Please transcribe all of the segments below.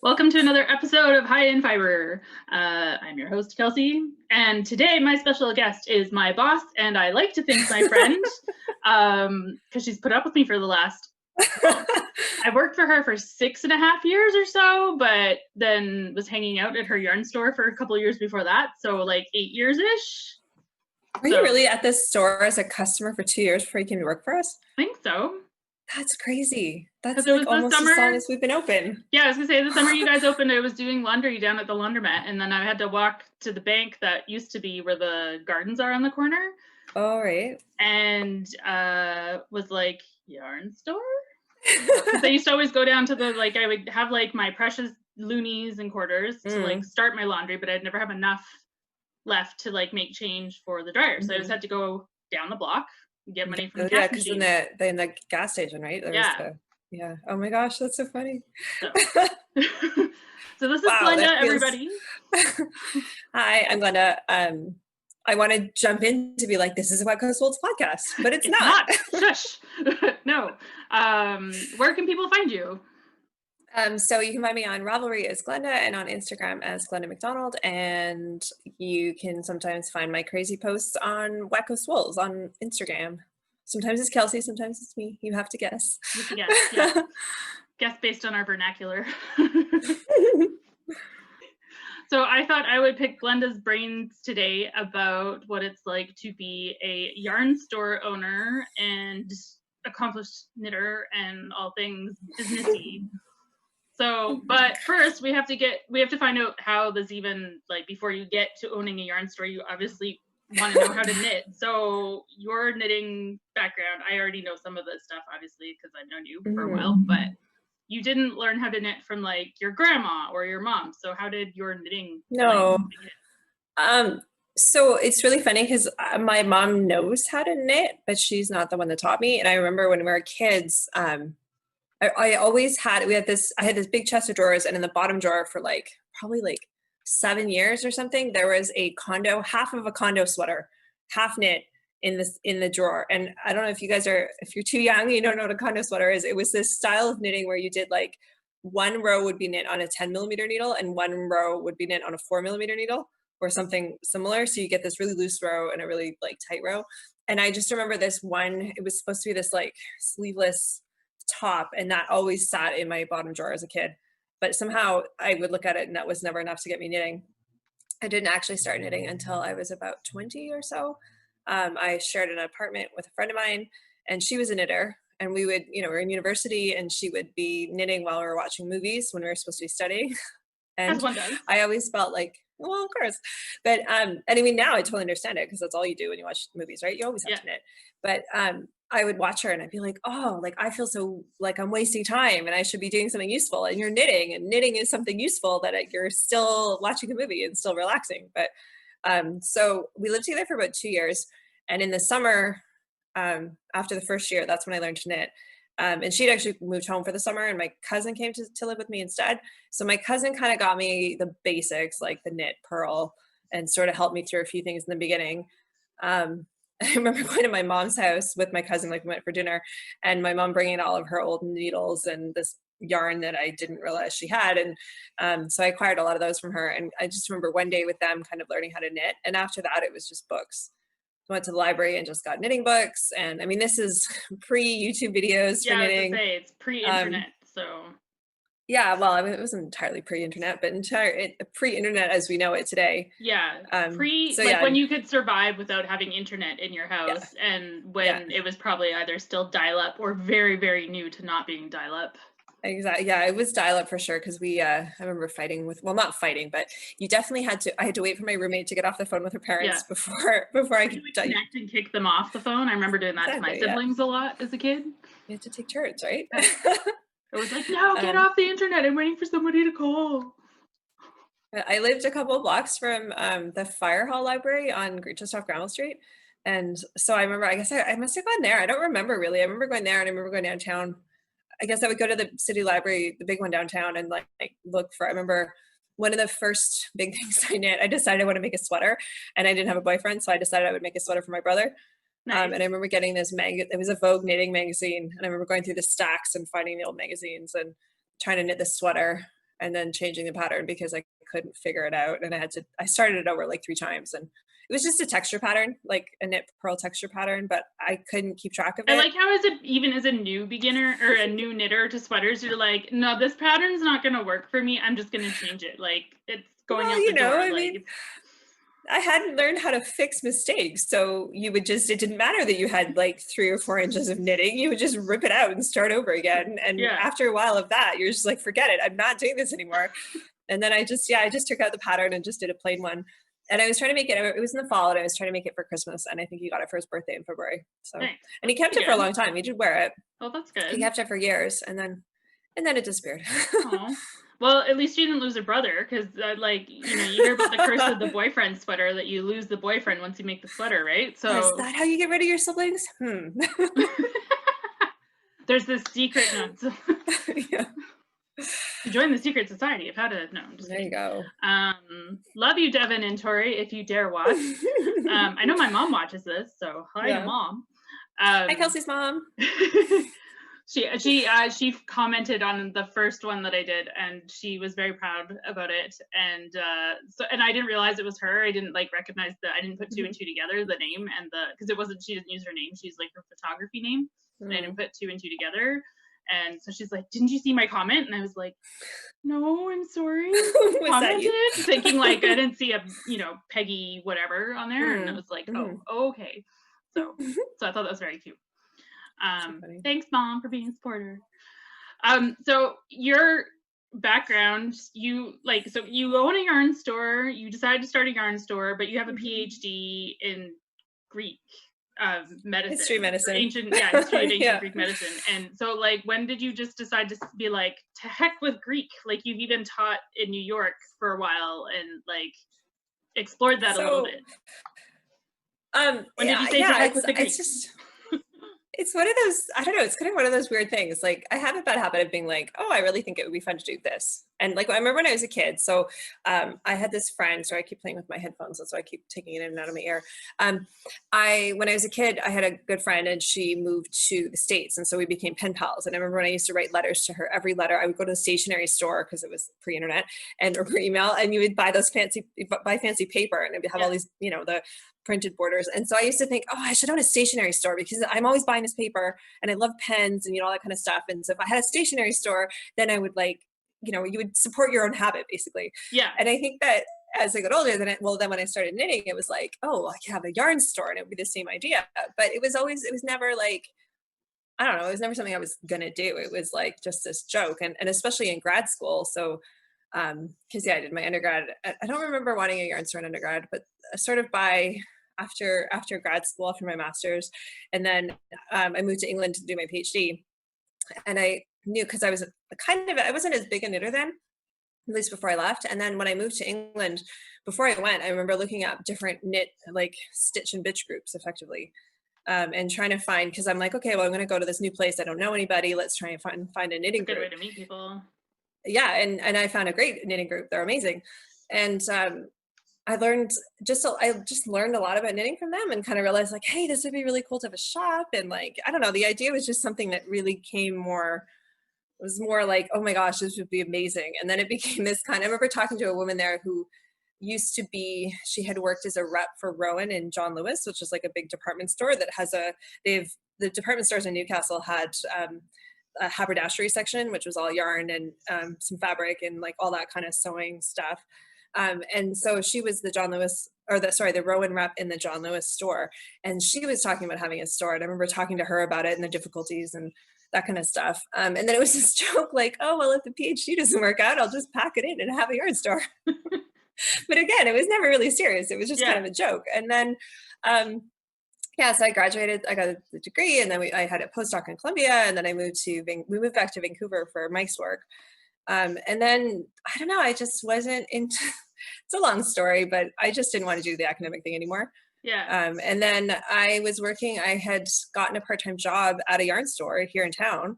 Welcome to another episode of High in Fibre. I'm your host, Kelsey, and today my special guest is my boss, and I like to think my friend, because she's put up with me for the last, I worked for her for 6.5 years or so, but then was hanging out at her yarn store for a couple of years before that, so like 8 years-ish. Were you really at this store as a customer for 2 years before you came to work for us? I think so. That's crazy. That's like almost as long as we've been open. Yeah, I was gonna say the summer you guys opened, I was doing laundry down at the laundromat, and then I had to walk to the bank that used to be where the gardens are on the corner. Oh, right. And was like, yarn store? Because I used to always go down to the, like, I would have like my precious loonies and quarters to like start my laundry, but I'd never have enough left to like make change for the dryer. So I just had to go down the block, get money from the gas because machine. in the gas station, right? Yeah. Oh my gosh, that's so funny. So this is Glenda, everybody. Hi, I'm Glenda. I want to jump in to be like, this is a wetcoastwools podcast, but it's not. Shush. No. Where can people find you? So you can find me on Ravelry as Glenda and on Instagram as Glenda McDonald, and you can sometimes find my crazy posts on wetcoastwools on Instagram. Sometimes it's Kelsey, sometimes it's me. You have to guess. You have to guess, yeah. Guess based on our vernacular. So I thought I would pick Glenda's brains today about what it's like to be a yarn store owner and accomplished knitter and all things businessy. So, but first we have to find out how this even, like, before you get to owning a yarn store, you obviously want to know how to knit. So your knitting background, I already know some of this stuff, obviously, because I've known you for a while, but you didn't learn how to knit from like your grandma or your mom. So how did your knitting begin? So it's really funny because my mom knows how to knit, but she's not the one that taught me. And I remember when we were kids, I always had, I had this big chest of drawers, and in the bottom drawer for like probably like 7 years or something, there was half of a condo sweater, half knit in the drawer. And I don't know if if you're too young, you don't know what a condo sweater is. It was this style of knitting where you did like one row would be knit on a 10mm needle and one row would be knit on a 4mm needle or something similar. So you get this really loose row and a really like tight row. And I just remember this one, it was supposed to be this like sleeveless top, and that always sat in my bottom drawer as a kid. But somehow I would look at it and that was never enough to get me knitting. I didn't actually start knitting until I was about 20 or so. I shared an apartment with a friend of mine, and she was a knitter, and we would, we're in university, and she would be knitting while we were watching movies when we were supposed to be studying. And As one does. I always felt like, well, of course. But, and I mean, now I totally understand it because that's all you do when you watch movies, right? You always have to knit. But I would watch her and I'd be like, oh, like I feel so like I'm wasting time and I should be doing something useful. And you're knitting, and knitting is something useful that you're still watching a movie and still relaxing. But so we lived together for about 2 years. And in the summer, after the first year, that's when I learned to knit. And she'd actually moved home for the summer, and my cousin came to live with me instead. So my cousin kind of got me the basics, like the knit, purl, and sort of helped me through a few things in the beginning. I remember going to my mom's house with my cousin, like we went for dinner, and my mom bringing all of her old needles and this yarn that I didn't realize she had. And so I acquired a lot of those from her. And I just remember one day with them kind of learning how to knit. And after that, it was just books. went to the library and just got knitting books. And I mean, this is pre-YouTube videos for Yeah, I was knitting. gonna say it's pre-internet, so Yeah, well, I mean, it wasn't entirely pre-internet, but pre-internet as we know it today. yeah, So like yeah, when you could survive without having internet in your yeah, house, and yeah, when it was probably either still dial-up or very, very new to not being dial-up. exactly. Yeah, it was dial-up for sure because I remember fighting with, well, not fighting, but you definitely I had to wait for my roommate to get off the phone with her parents Yeah. before I You could would connect and kick them off the phone. I remember doing that to my exactly, yeah. siblings a lot as a kid. You had to take turns, right? It was like, no, get off the internet. I'm waiting for somebody to call. I lived a couple of blocks from the fire hall library on just off Granville Street. And so I remember, I guess I must have gone there. I don't remember really. I remember going there and I remember going downtown. I guess I would go to the city library, the big one downtown, and like look for, I remember one of the first big things I knit, I decided I want to make a sweater and I didn't have a boyfriend. So I decided I would make a sweater for my brother. Nice. And I remember getting this it was a Vogue knitting magazine. And I remember going through the stacks and finding the old magazines and trying to knit the sweater and then changing the pattern because I couldn't figure it out. And I started it over like 3 times and it was just a texture pattern, like a knit purl texture pattern, but I couldn't keep track of it. I like how even as a new beginner or a new knitter to sweaters, you're like, no, this pattern's not going to work for me. I'm just going to change it. Like it's going out the door. I mean, I hadn't learned how to fix mistakes. So it didn't matter that you had like 3 or 4 inches of knitting. You would just rip it out and start over again. And after a while of that, you're just like, forget it. I'm not doing this anymore. And then I just took out the pattern and just did a plain one. And I was trying to make it was in the fall and I was trying to make it for Christmas. And I think he got it for his birthday in February. So, nice. And he kept it for a long time. He did wear it. Oh, that's good. He kept it for years and then it disappeared. Well, at least you didn't lose a brother because, you hear about the curse of the boyfriend sweater that you lose the boyfriend once you make the sweater, right? So is that how you get rid of your siblings? There's this secret note. Yeah. Join the secret society of how to know. There you go. Love you, Devin and Tori, if you dare watch. I know my mom watches this, so hi to mom. Hi, Kelsey's mom. She commented on the first one that I did and she was very proud about it and I didn't realize it was her. I didn't recognize I didn't put 2 and 2 together, the name and because she didn't use her name, she's like her photography name. And I didn't put 2 and 2 together. And so she's like, didn't you see my comment? And I was like, no, I'm sorry. Commented, thinking I didn't see a Peggy whatever on there. And I was like, oh, okay. So I thought that was very cute. Thanks, Mom, for being a supporter. So your background, you own a yarn store. You decided to start a yarn store, but you have a PhD in Greek medicine, history medicine, history of ancient Greek medicine. And so, when did you just decide to be like, to heck with Greek? You've even taught in New York for a while and explored that a little bit. When did you say to heck with the Greek? It's one of those, I don't know, it's kind of one of those weird things. I have a bad habit of being like, oh, I really think it would be fun to do this. And I remember when I was a kid, so I had this friend, so I keep playing with my headphones, so I keep taking it in and out of my ear. When I was a kid, I had a good friend and she moved to the States. And so we became pen pals. And I remember when I used to write letters to her, every letter, I would go to the stationery store because it was pre-internet or pre-email, and you would buy fancy paper and it would have all these, the printed borders. And so I used to think, oh, I should own a stationery store because I'm always buying this paper and I love pens and, all that kind of stuff. And so if I had a stationery store, then I would you would support your own habit basically. Yeah. And I think that as I got older, then when I started knitting, it was like, oh, I could have a yarn store and it would be the same idea. But it was never I don't know, it was never something I was going to do. It was just this joke. And especially in grad school. So, cause I did my undergrad. I don't remember wanting a yarn store in undergrad, but sort of after grad school, after my master's. And then, I moved to England to do my PhD and I knew, cause I wasn't as big a knitter then, at least before I left. And then when I moved to England, before I went, I remember looking up different knit, stitch and bitch groups effectively. And trying to find, cause I'm like, okay, well, I'm going to go to this new place. I don't know anybody. Let's try and find a knitting group. Good way to meet people. Yeah. And I found a great knitting group. They're amazing. And, I just learned a lot about knitting from them and kind of realized hey, this would be really cool to have a shop. And I don't know, the idea was just something that really was more oh my gosh, this would be amazing. And then it became this I remember talking to a woman there who she had worked as a rep for Rowan and John Lewis, which is like a big department store that has the department stores in Newcastle had a haberdashery section, which was all yarn and some fabric and like all that kind of sewing stuff. And so she was the the Rowan rep in the John Lewis store. And she was talking about having a store. And I remember talking to her about it and the difficulties and that kind of stuff. And then it was this joke like, oh, well, if the PhD doesn't work out, I'll just pack it in and have a yarn store. But again, it was never really serious. It was just kind of a joke. And then, so I graduated, I got the degree, and then I had a postdoc in Columbia, and then we moved back to Vancouver for Mike's work. And then, I don't know, I just wasn't into, it's a long story, but I just didn't want to do the academic thing anymore. Yeah. And then I had gotten a part-time job at a yarn store here in town.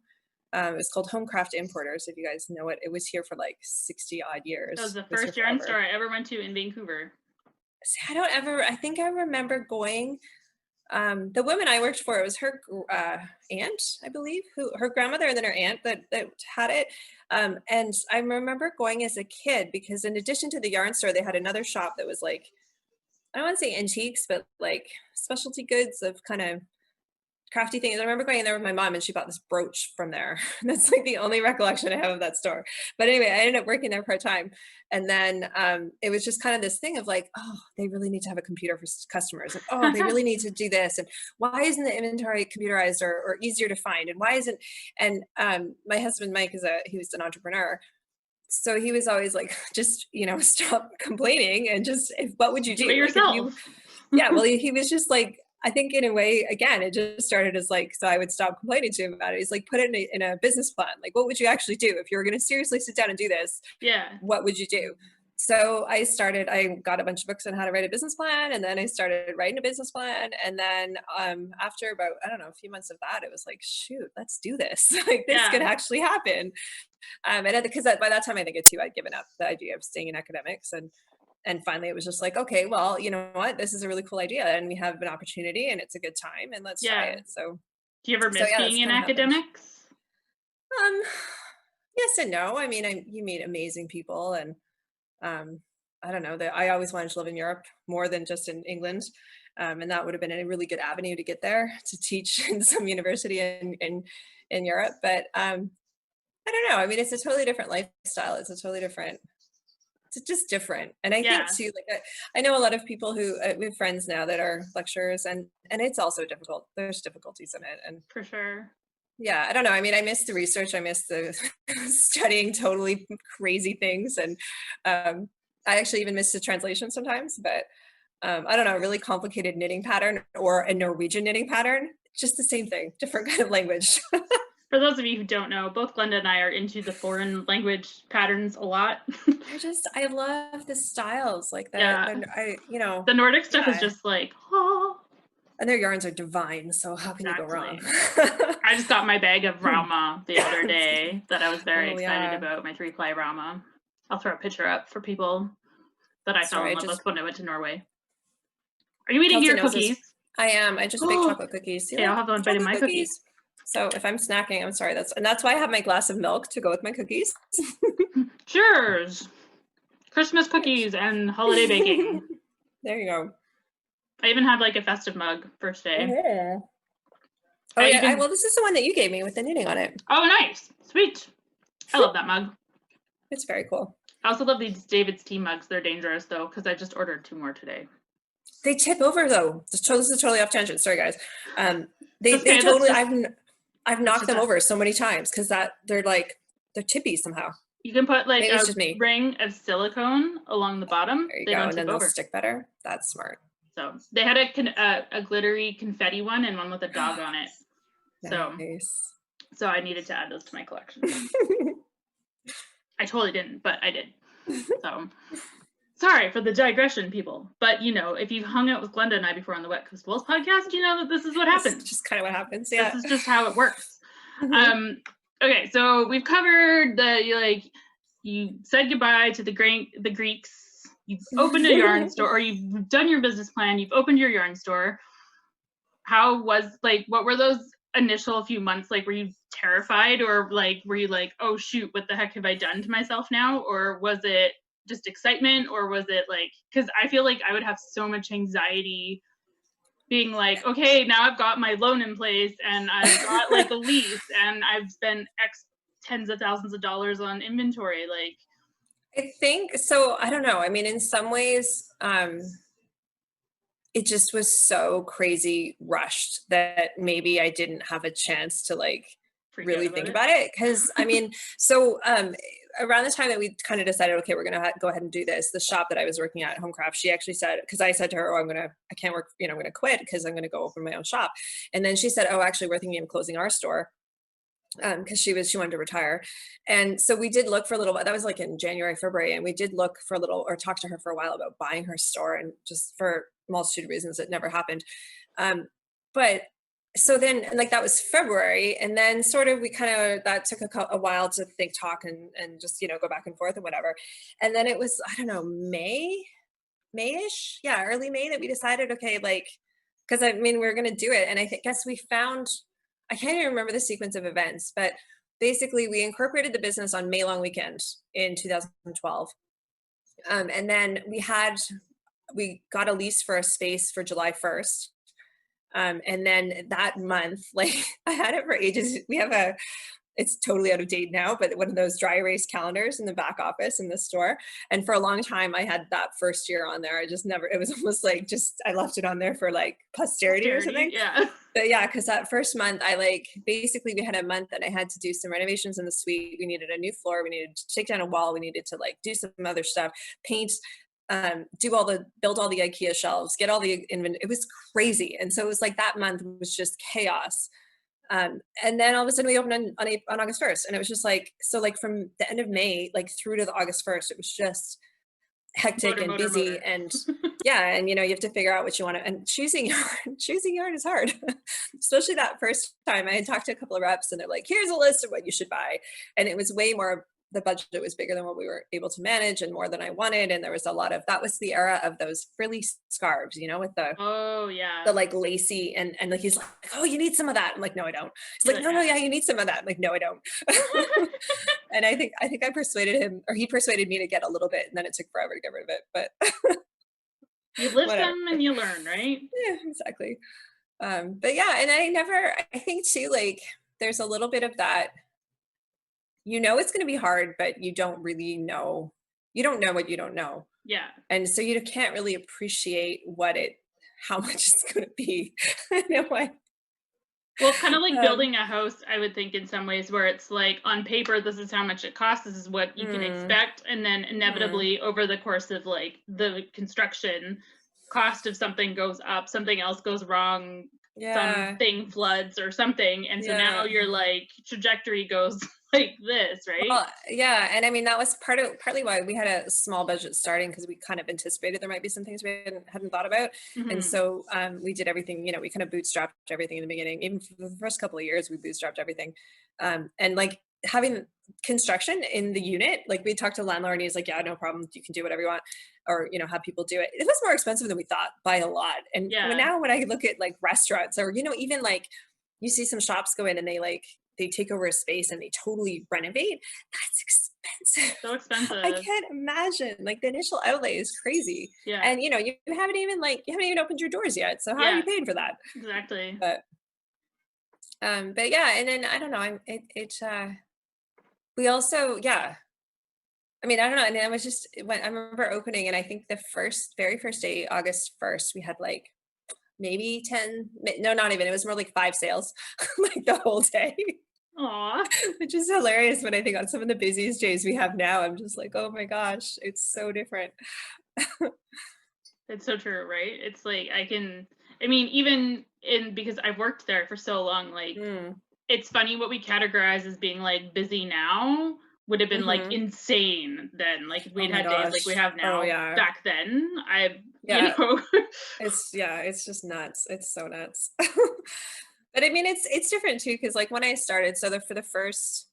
It was called Homecraft Importers, if you guys know it. It was here for like 60 odd years. That was the first yarn store I ever went to in Vancouver. See, I think I remember going, the woman I worked for, it was her aunt, I believe, her grandmother and then her aunt that had it. And I remember going as a kid because in addition to the yarn store, they had another shop that was like, I don't want to say antiques, but like specialty goods of kind of crafty things. I remember going in there with my mom and she bought this brooch from there. That's like the only recollection I have of that store. But anyway, I ended up working there part-time. And then it was just kind of this thing of like, oh, they really need to have a computer for customers. And, oh, they really need to do this. And why isn't the inventory computerized or easier to find? And why isn't, and my husband, Mike, he was an entrepreneur. So he was always like, just, stop complaining and just, what would you do? Do it yourself. Well, he was just like, I think in a way, again, it just started as like, so I would stop complaining to him about it. He's like, put it in a business plan. Like, what would you actually do if you were going to seriously sit down and do this? Yeah. What would you do? So I got a bunch of books on how to write a business plan. And then I started writing a business plan. And then after about, I don't know, a few months of that, it was like, shoot, let's do this. Like this could actually happen. And because by that time, I think I'd given up the idea of staying in academics. And finally it was just like, okay, well, you know what, this is a really cool idea and we have an opportunity and it's a good time and let's try it. So do you ever miss being in academics? Yes and no. I mean, you meet amazing people and I don't know, that I always wanted to live in Europe more than just in England. And that would have been a really good avenue to get there to teach in some university in Europe. But I don't know. I mean, it's a totally different lifestyle. It's just different. And I think too, like I know a lot of people who we have friends now that are lecturers and it's also difficult. There's difficulties in it. And for sure. Yeah, I don't know. I mean, I miss the research. I miss the studying totally crazy things. And I actually even miss the translation sometimes, but I don't know, a really complicated knitting pattern or a Norwegian knitting pattern, just the same thing, different kind of language. For those of you who don't know, both Glenda and I are into the foreign language patterns a lot. I love the styles like that. Yeah. The Nordic stuff is just like, oh. And their yarns are divine, so how can you go wrong? I just got my bag of Rama the other day that I was very excited about, my 3-ply Rama. I'll throw a picture up for people that I fell in love with when I went to Norway. Are you eating your cookies? I am. I just baked chocolate cookies. Okay, I'll have one bite of my cookies. So if I'm snacking, I'm sorry. That's why I have my glass of milk to go with my cookies. Cheers! Christmas cookies and holiday baking. There you go. I even had like a festive mug first day. Yeah. Oh yeah. Well, this is the one that you gave me with the knitting on it. Oh, nice. Sweet. I love that mug. It's very cool. I also love these David's tea mugs. They're dangerous though, because I just ordered 2 more today. They tip over though. This is totally off tangent. Sorry guys. They totally. I've knocked them over so many times because they're tippy somehow. You can put like a ring of silicone along the bottom. There you go, and then they'll stick better. That's smart. So they had a glittery confetti one and one with a dog on it. Nice. So I needed to add those to my collection. I totally didn't, but I did. So sorry for the digression, people. But if you've hung out with Glenda and I before on the Wet Coast Wools podcast, you know that this is what happens. This is just kind of what happens. Yeah. This is just how it works. Okay, so we've covered you said goodbye to the Greeks. You've opened a yarn store, or you've done your business plan. You've opened your yarn store. What were those initial few months like? Were you terrified, or were you like, oh shoot, what the heck have I done to myself now? Or was it just excitement, or was it like, because I feel like I would have so much anxiety being like, okay, now I've got my loan in place and I've got like a lease and I've spent X tens of thousands of dollars on inventory. Like, I think so. I don't know. I mean, in some ways, it just was so crazy rushed that maybe I didn't have a chance to like really think about it. Cause I mean, so around the time that we kind of decided, okay, we're going to go ahead and do this, the shop that I was working at, Homecraft, she actually said, cause I said to her, oh, I can't work, I'm going to quit because I'm going to go open my own shop. And then she said, oh, actually we're thinking of closing our store. Because she wanted to retire. And so we did look for a little, that was like in January, February, and we did look for a little, or talk to her for a while about buying her store, and just for multitude of reasons it never happened. But so then, like, that was February, and then sort of we kind of, that took a while to talk and just, go back and forth and whatever. And then it was, I don't know, Mayish, yeah, early May, that we decided, okay, like, because I mean, we're going to do it. And guess we found, I can't even remember the sequence of events, but basically we incorporated the business on May long weekend in 2012. And then we got a lease for a space for July 1st. And then that month, like, I had it for ages. We have it's totally out of date now, but one of those dry erase calendars in the back office in the store. And for a long time, I had that first year on there. I just never, it was almost like I left it on there for like posterity or something. Yeah. But yeah, because that first month, basically we had a month that I had to do some renovations in the suite. We needed a new floor. We needed to take down a wall. We needed to like do some other stuff, paint, build all the IKEA shelves, get all the inventory. It was crazy. And so it was like that month was just chaos. And then all of a sudden we opened on August 1st, and it was just like, so like from the end of May, like through to the August 1st, it was just hectic and busy. And yeah. And, you have to figure out what you want to, and choosing yarn is hard, especially that first time. I had talked to a couple of reps and they're like, here's a list of what you should buy. And it was way more, the budget was bigger than what we were able to manage and more than I wanted. And there was a lot of, that was the era of those frilly scarves, with the, oh yeah, the like lacy, and like, he's like, oh, you need some of that. I'm like, no, I don't. He's like, no, yeah, you need some of that. I'm like, no, I don't. And I think I persuaded him, or he persuaded me to get a little bit, and then it took forever to get rid of it. But you live some and you learn, right? Yeah, exactly. But yeah, and I think too, like, there's a little bit of that, it's going to be hard, but you don't really know. You don't know what you don't know. Yeah. And so you can't really appreciate how much it's going to be in a way. Well, it's kind of like building a house, I would think, in some ways, where it's like on paper, this is how much it costs, this is what you can expect. And then inevitably over the course of like the construction, cost of something goes up, something else goes wrong, something floods or something. And so now your like trajectory goes like this, right? Well, yeah. And I mean, that was partly why we had a small budget starting, because we kind of anticipated there might be some things we hadn't thought about. And so we did everything, we kind of bootstrapped everything in the beginning. Even for the first couple of years, we bootstrapped everything. And like having construction in the unit, like we talked to the landlord and he's like, yeah, no problem. You can do whatever you want, or, have people do it. It was more expensive than we thought by a lot. And now when I look at like restaurants, or, even like you see some shops go in and they take over a space and they totally renovate. That's expensive. So expensive. I can't imagine. Like the initial outlay is crazy. Yeah. And you haven't even opened your doors yet. So how are you paying for that? Exactly. But yeah, and then I don't know. We also, yeah. I mean, I don't know. And I was just, when I remember opening, and I think the very first day, August 1st, we had like maybe 10, no, not even, it was more like 5 sales, like the whole day. Aww. Which is hilarious when I think on some of the busiest days we have now. I'm just like, oh my gosh, it's so different. It's so true, right? It's like, even because I've worked there for so long, like, it's funny what we categorize as being like busy now would have been like insane then. Like if we'd had days like we have now, back then, it's just nuts. It's so nuts. But I mean, it's different too, because like when I started, so for the first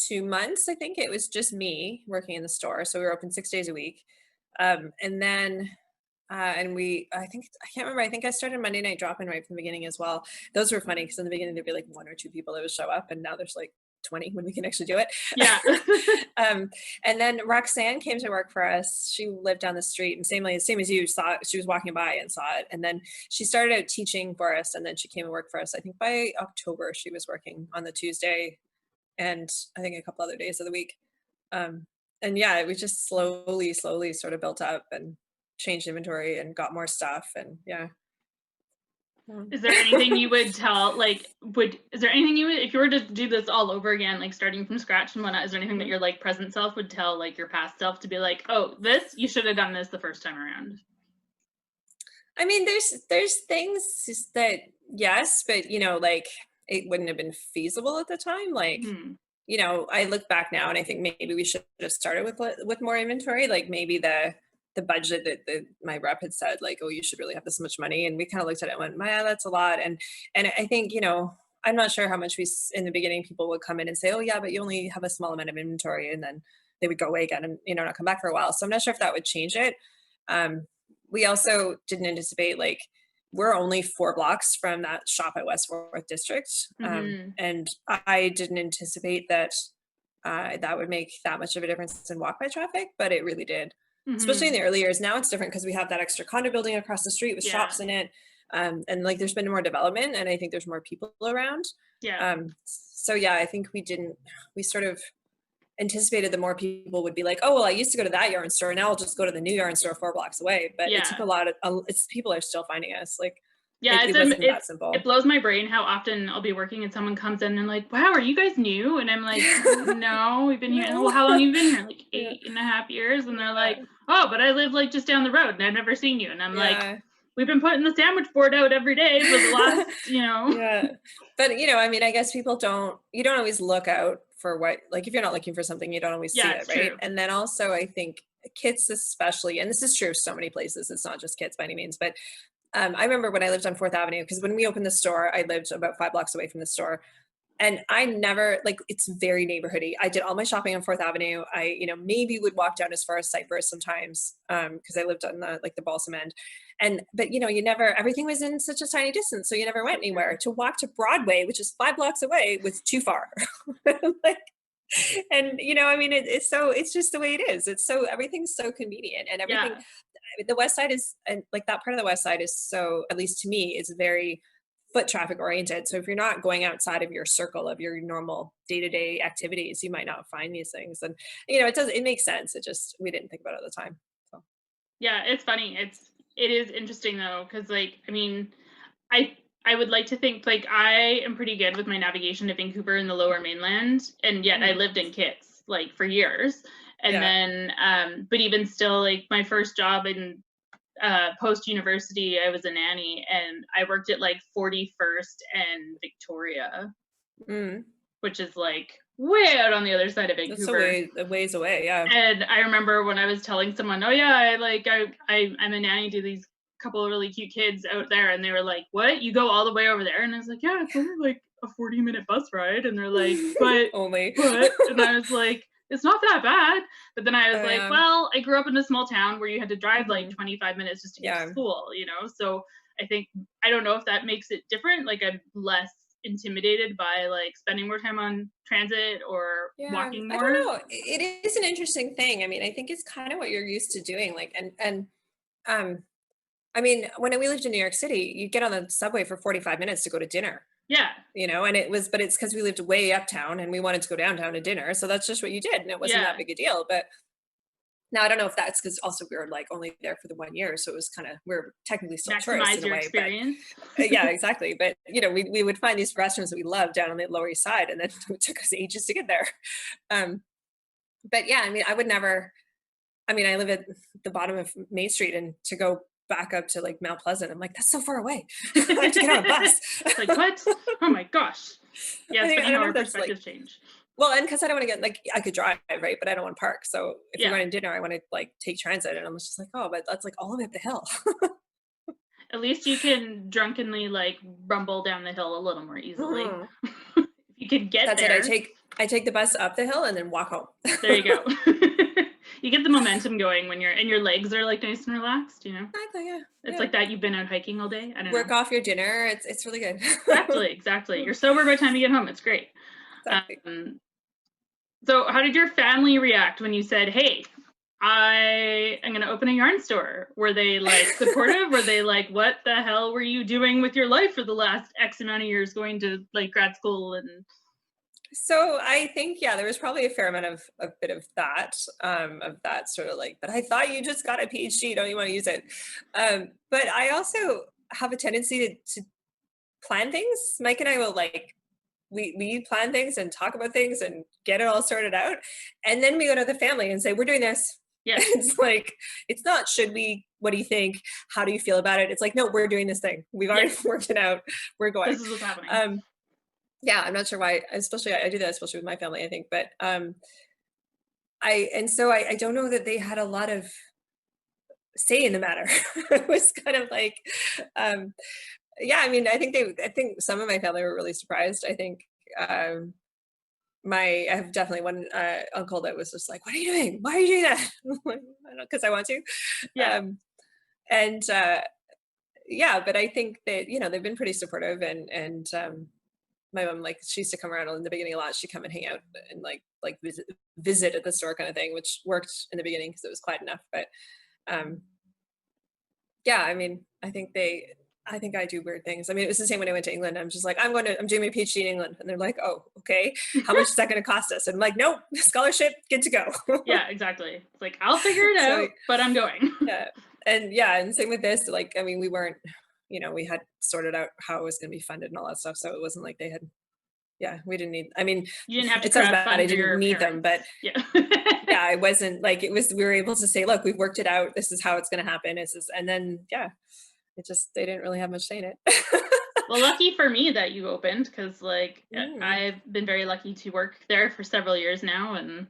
2 months, I think it was just me working in the store. So we were open 6 days a week. And then I can't remember. I think I started Monday night drop-in right from the beginning as well. Those were funny because in the beginning there'd be like 1 or 2 people that would show up, and now there's like 20 when we can actually do it. Yeah. And then Roxanne came to work for us. She lived down the street, and same as you, saw it. She was walking by and saw it. And then she started out teaching for us, and then she came and worked for us. I think by October she was working on the Tuesday and I think a couple other days of the week. And yeah, we just slowly sort of built up and changed inventory and got more stuff. And yeah. Is there anything you would tell, like, is there anything you would, if you were to do this all over again, like starting from scratch and whatnot, is there anything that your like present self would tell like your past self to be like, oh, this, you should have done this the first time around? I mean, there's things that, yes, but you know, like it wouldn't have been feasible at the time. Like, you know, I look back now and I think maybe we should have started with more inventory. Like maybe the budget that my rep had said, like, oh, you should really have this much money. And we kind of looked at it and went, yeah, that's a lot. And I think, you know, I'm not sure how much in the beginning, people would come in and say, oh yeah, but you only have a small amount of inventory, and then they would go away again and, you know, not come back for a while. So I'm not sure if that would change it. We also didn't anticipate, like, we're only 4 blocks from that shop at West 4th District. And I didn't anticipate that that would make that much of a difference in walk-by traffic, but it really did. Especially in the early years. Now it's different because we have that extra condo building across the street with shops in it. And like there's been more development, and I think there's more people around. So yeah, I think we sort of anticipated the more people would be like, oh, well, I used to go to that yarn store, now I'll just go to the new yarn store 4 blocks away. But it took a lot of, people are still finding us. Like, it wasn't that simple. It blows my brain how often I'll be working and someone comes in and like, wow, are you guys new? And I'm like, no, we've been here. And, well, how long have you been here? Like 8.5 years. And they're like, oh, but I live like just down the road and I've never seen you. And I'm like, we've been putting the sandwich board out every day for the last, you know. But you know, I mean, I guess you don't always look out for what, like, if you're not looking for something, you don't always see it, right? True. And then also I think kits especially, and this is true of so many places, it's not just kits by any means, but I remember when I lived on 4th Avenue, because when we opened the store, I lived about 5 blocks away from the store. And I never, like, it's very neighborhoody. I did all my shopping on 4th Avenue. I, you know, maybe would walk down as far as Cypress sometimes, because I lived on the Balsam end. But you know, everything was in such a tiny distance. So you never went anywhere. To walk to Broadway, which is 5 blocks away, was too far. Like, and you know, I mean, it's just the way it is. Everything's so convenient, and everything. The West Side is, and like that part of the West Side is so, at least to me, is very foot traffic oriented. So if you're not going outside of your circle of your normal day-to-day activities, you might not find these things. And you know, it makes sense. We didn't think about it at the time. So yeah, it's funny. It is interesting though, because like, I mean, I would like to think like I am pretty good with my navigation to Vancouver and the Lower Mainland, and yet I lived in Kits like for years. And then, but even still, like my first job in post-university, I was a nanny, and I worked at like 41st and Victoria, which is like way out on the other side of Vancouver. That's a ways away, yeah. And I remember when I was telling someone, oh yeah, I'm a nanny to these couple of really cute kids out there, and they were like, what? You go all the way over there? And I was like, yeah, it's only like a 40-minute bus ride. And they're like, but only. But, and I was like, it's not that bad. But then I was like, well, I grew up in a small town where you had to drive like 25 minutes just to get to school, you know? So I think, I don't know if that makes it different. Like I'm less intimidated by like spending more time on transit or walking more. I don't know. It is an interesting thing. I mean, I think it's kind of what you're used to doing. Like, I mean, when we lived in New York City, you get on the subway for 45 minutes to go to dinner. Yeah. You know, and it's because we lived way uptown and we wanted to go downtown to dinner. So that's just what you did. And it wasn't that big a deal. But now I don't know if that's because also we were like only there for the 1 year. So it was kind of, we're technically still tourists in a way. Experience. But, yeah, exactly. But, you know, we would find these restaurants that we loved down on the Lower East Side, and then it took us ages to get there. But yeah, I mean, I live at the bottom of Main Street, and to go back up to like Mount Pleasant, I'm like, that's so far away. I have to get on a bus. Like, what? Oh my gosh. Yeah, it's funny how our perspectives change. Well, and because I don't want to get, like, I could drive, right? But I don't want to park. So if you're going to dinner, I want to like take transit, and I'm just like, oh, but that's like all the way up the hill. At least you can drunkenly like rumble down the hill a little more easily. You could get there. That's it. I take the bus up the hill and then walk home. There you go. You get the momentum going when your legs are like nice and relaxed, you know? Exactly, yeah. It's like that you've been out hiking all day. I don't know. Work off your dinner. It's really good. Exactly. You're sober by the time you get home. It's great. Exactly. So how did your family react when you said, hey, I am going to open a yarn store? Were they like supportive? Were they like, what the hell were you doing with your life for the last X amount of years, going to like grad school? And So I think, yeah, there was probably a fair amount of a bit of that sort of like, but I thought you just got a PhD, don't you want to use it? But I also have a tendency to plan things. Mike and I will like, we plan things and talk about things and get it all sorted out. And then we go to the family and say, we're doing this. yeah, It's like, it's not, should we, what do you think? How do you feel about it? It's like, no, we're doing this thing. We've already worked it out. We're going. this is what's happening. Yeah, I'm not sure why, especially I do that, especially with my family, I think, but I don't know that they had a lot of say in the matter. It was kind of like, yeah, I mean, I think some of my family were really surprised. I think I have definitely one uncle that was just like, what are you doing? Why are you doing that? I don't, because I want to. Yeah. And yeah, but I think that, you know, they've been pretty supportive and my mom, like, she used to come around in the beginning a lot. She'd come and hang out and like visit at the store kind of thing, which worked in the beginning because it was quiet enough. But yeah, I mean, I think I do weird things. I mean, it was the same when I went to England. I'm just like, I'm doing my PhD in England. And they're like, oh, okay. How much is that going to cost us? And I'm like, nope, scholarship, good to go. Yeah, exactly. It's like, I'll figure it out, but I'm going. Yeah. And same with this, like, I mean, we weren't, you know, we had sorted out how it was going to be funded and all that stuff. So it wasn't like they had, yeah, we didn't need, I mean, you didn't have to it sounds crowdfund bad, I for your didn't need parents. them, but yeah. yeah, it wasn't like, it was, we were able to say, look, we've worked it out. This is how it's going to happen. And then, yeah, they didn't really have much say in it. Well, lucky for me that you opened, because like I've been very lucky to work there for several years now, and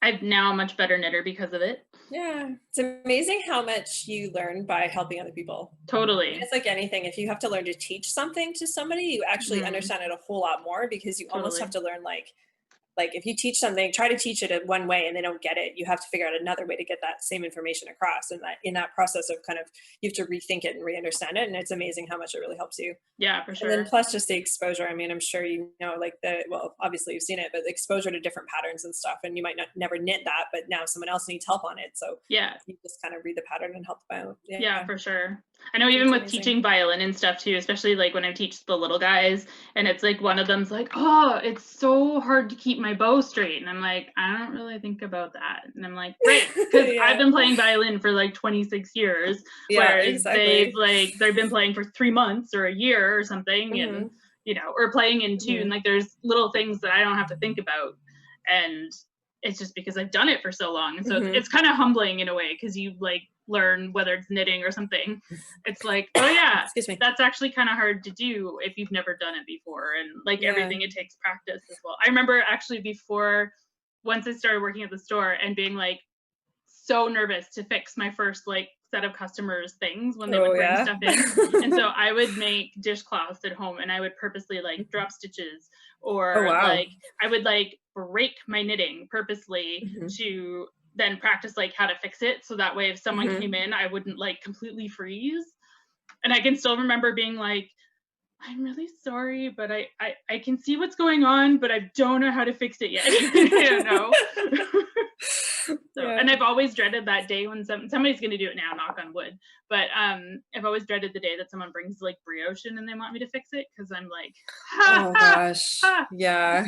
I'm now a much better knitter because of it. Yeah, it's amazing how much you learn by helping other people. Totally. It's like anything. If you have to learn to teach something to somebody, you actually understand it a whole lot more, because you almost have to learn like if you teach something, try to teach it in one way and they don't get it, you have to figure out another way to get that same information across. And that in that process of kind of, you have to rethink it and re-understand it. And it's amazing how much it really helps you. Yeah, for sure. And then plus just the exposure. I mean, I'm sure you know, like well, obviously you've seen it, but the exposure to different patterns and stuff. And you might not never knit that, but now someone else needs help on it. So yeah, you just kind of read the pattern and help them out. Yeah, for sure. I know even with teaching violin and stuff too, especially like when I teach the little guys, and it's like one of them's like, oh, it's so hard to keep my bow straight. And I'm like, I don't really think about that. And I'm like, right, because I've been playing violin for like 26 years, whereas exactly. they've been playing for 3 months or a year or something, and you know, or playing in tune. Like there's little things that I don't have to think about, and it's just because I've done it for so long. And so it's kind of humbling in a way, because you like learn, whether it's knitting or something, it's like, oh yeah, that's actually kind of hard to do if you've never done it before. And like everything, it takes practice as well. I remember actually once I started working at the store and being like so nervous to fix my first like set of customers things when they would bring stuff in. And so I would make dishcloths at home, and I would purposely like drop stitches, or like I would like break my knitting purposely to then practice like how to fix it, so that way if someone came in, I wouldn't like completely freeze. And I can still remember being like, I'm really sorry, but I can see what's going on, but I don't know how to fix it yet. You know. So, and I've always dreaded that day when somebody's going to do it now, knock on wood. But I've always dreaded the day that someone brings like brioche in and they want me to fix it, because I'm like, oh gosh, yeah.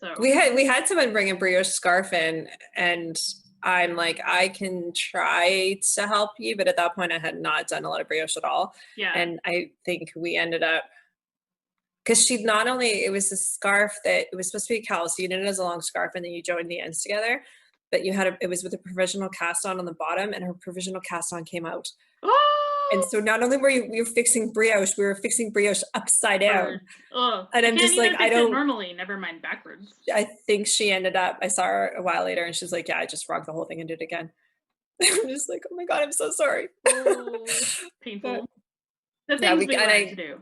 So we had someone bring a brioche scarf in, and I'm like, I can try to help you, but at that point I had not done a lot of brioche at all. Yeah. And I think we ended up, because it was a scarf that it was supposed to be a Kelsey, you did it as a long scarf, and then you joined the ends together. But it was with a provisional cast on the bottom, and her provisional cast on came out. Oh! And so not only we were fixing brioche, we were fixing brioche upside down. And I'm just like, I don't normally, never mind backwards. I think she ended up, I saw her a while later and she's like, yeah, I just rocked the whole thing and did it again. I'm just like, oh my God, I'm so sorry. Oh, painful. The things we like to do.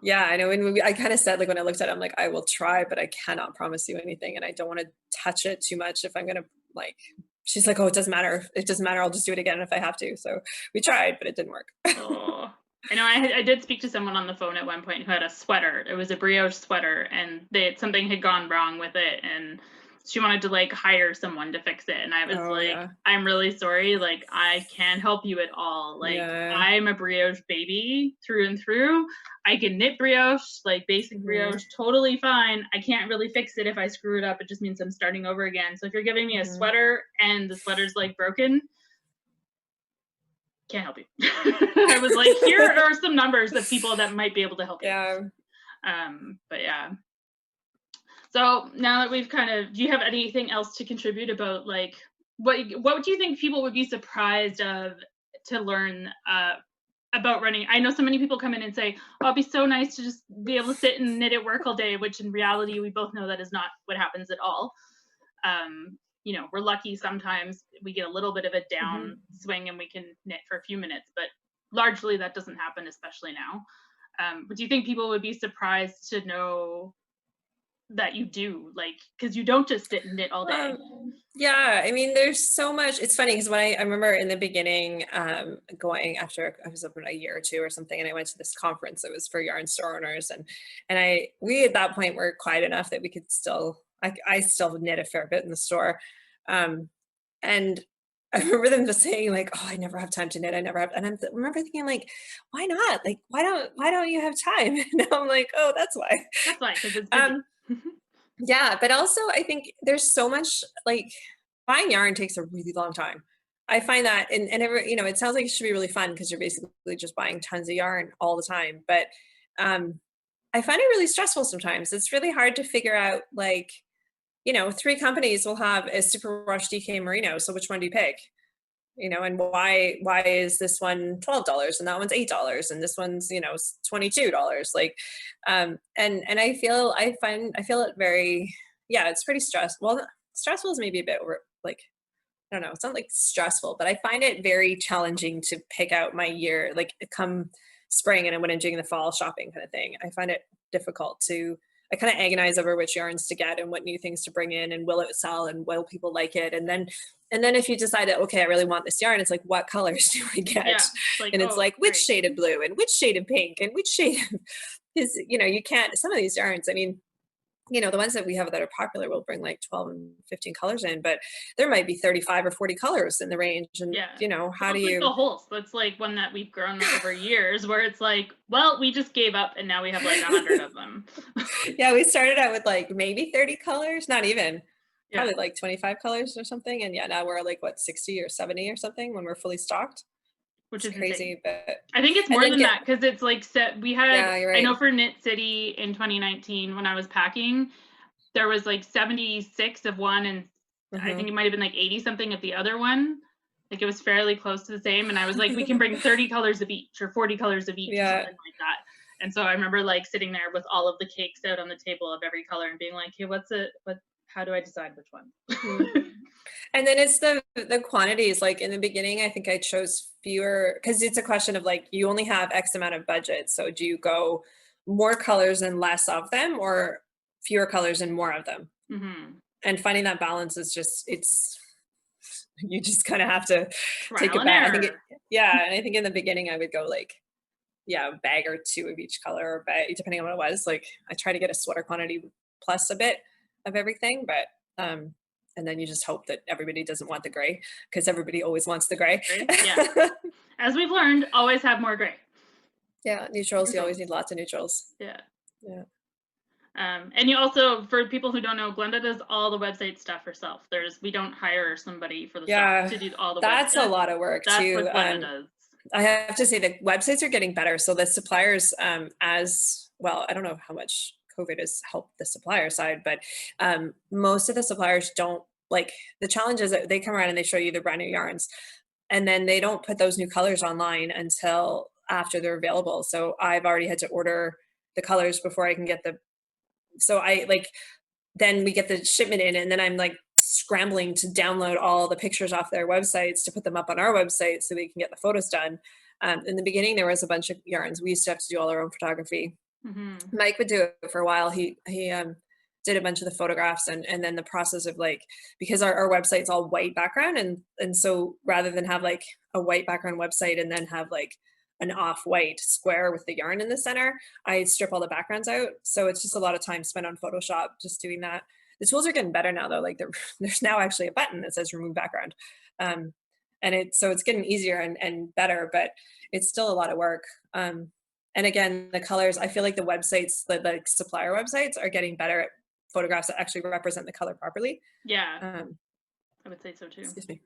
Yeah, I know. And I kind of said, like, when I looked at it, I'm like, I will try, but I cannot promise you anything. And I don't want to touch it too much if I'm going to, like, she's like, oh, it doesn't matter. It doesn't matter. I'll just do it again if I have to. So we tried, but it didn't work. Oh, I know I did speak to someone on the phone at one point who had a sweater. It was a brioche sweater, and something had gone wrong with it, and she wanted to like hire someone to fix it. And I was Oh like, yeah. I'm really sorry. Like, I can't help you at all. Like, Yeah. I'm a brioche baby through and through. I can knit brioche, like basic Mhm. brioche, totally fine. I can't really fix it if I screw it up. It just means I'm starting over again. So if you're giving me a Mhm. sweater and the sweater's like broken, can't help you. I was like, here are some numbers of people that might be able to help you. Yeah. But yeah. So now that we've kind of, do you have anything else to contribute about like what do you think people would be surprised of to learn about running? I know so many people come in and say, "Oh, it'd be so nice to just be able to sit and knit at work all day," which in reality we both know that is not what happens at all. We're lucky sometimes we get a little bit of a down Mhm. swing and we can knit for a few minutes, but largely that doesn't happen, especially now. But do you think people would be surprised to know that you do, like, because you don't just sit and knit all day? Yeah, I mean, there's so much. It's funny because when I remember in the beginning, going after I was open a year or two or something, and I went to this conference that was for yarn store owners, and we at that point were quiet enough that we could still, I still knit a fair bit in the store, um, and I remember them just saying like, "Oh, I never have time to knit. I never have," and remember thinking like, "Why not? Like, why don't you have time?" And I'm like, "Oh, that's why." That's why, because it's busy. Um, yeah, but also I think there's so much like buying yarn takes a really long time. I find that it sounds like it should be really fun because you're basically just buying tons of yarn all the time. But I find it really stressful sometimes. It's really hard to figure out like, three companies will have a superwash DK merino. So which one do you pick? And why is this one $12 and that one's $8 and this one's, $22? Like, and I feel it very, yeah, it's pretty stressful. Well, stressful is maybe a bit over, like, I don't know, it's not like stressful, but I find it very challenging to pick out my year, like come spring and when I'm doing the fall shopping kind of thing. I find it difficult to, I kind of agonize over which yarns to get and what new things to bring in and will it sell and will people like it? And then if you decide that, okay, I really want this yarn, it's like, what colors do I get? Yeah, it's like, And it's oh, like, which great. shade of blue and which shade of pink and which shade of, is, you can't, some of these yarns, I mean, the ones that we have that are popular will bring like 12 and 15 colors in, but there might be 35 or 40 colors in the range. And, Yeah. how Well, do it's like the you, Hulse. That's like one that we've grown over years, where it's like, well, we just gave up and now we have like 100 of them. yeah, we started out with like maybe 30 colors, not even, Yeah, probably like 25 colors or something. And yeah, now we're like, what, 60 or 70 or something when we're fully stocked. which It's is insane. crazy, but, I think it's and more then than get, that because it's like set. We had, yeah, you're I right. know for Knit City in 2019 when I was packing, there was like 76 of one, and I think Hmm. it might have been like 80 something of the other one. Like it was fairly close to the same. And I was like, we can bring 30 colors of each or 40 colors of each or Yeah. something like that. And so I remember like sitting there with all of the cakes out on the table of every color and being like, hey, how do I decide which one? Mhm. And then it's the quantities. Like in the beginning, I think I chose fewer because it's a question of like you only have X amount of budget. So do you go more colors and less of them, or fewer colors and more of them? Hmm. And finding that balance is just it's you just kind of have to take Trial it and back. error. Yeah, and I think in the beginning I would go like yeah, a bag or two of each color, or bag depending on what it was. Like I try to get a sweater quantity plus a bit of everything, but and then you just hope that everybody doesn't want the gray because everybody always wants the gray. Right? Yeah. As we've learned, always have more gray. Yeah, neutrals. You always Neutrals. need lots of neutrals. Yeah. Yeah. And you also, for people who don't know, Glenda does all the website stuff herself. We don't hire somebody for the shop Yeah, to do all the web that's a stuff. lot of work That's too. what Glenda does. I have to say the websites are getting better. So the suppliers, as well, I don't know how much COVID has helped the supplier side, but most of the suppliers don't like the challenge is that they come around and they show you their brand new yarns, and then they don't put those new colors online until after they're available. So I've already had to order the colors before I can get the. So I like then we get the shipment in and then I'm like scrambling to download all the pictures off their websites to put them up on our website so we can get the photos done. In the beginning there was a bunch of yarns we used to have to do all our own photography. Hmm. Mike would do it for a while. He did a bunch of the photographs and then the process of like because our website's all white background and so rather than have like a white background website and then have like an off-white square with the yarn in the center, I strip all the backgrounds out. So it's just a lot of time spent on Photoshop just doing that. The tools are getting better now though. Like there's now actually a button that says remove background. And it's getting easier and better, but it's still a lot of work. And again, the colors, I feel like the websites, the supplier websites are getting better at photographs that actually represent the color properly. Yeah, I would say so too. Excuse me.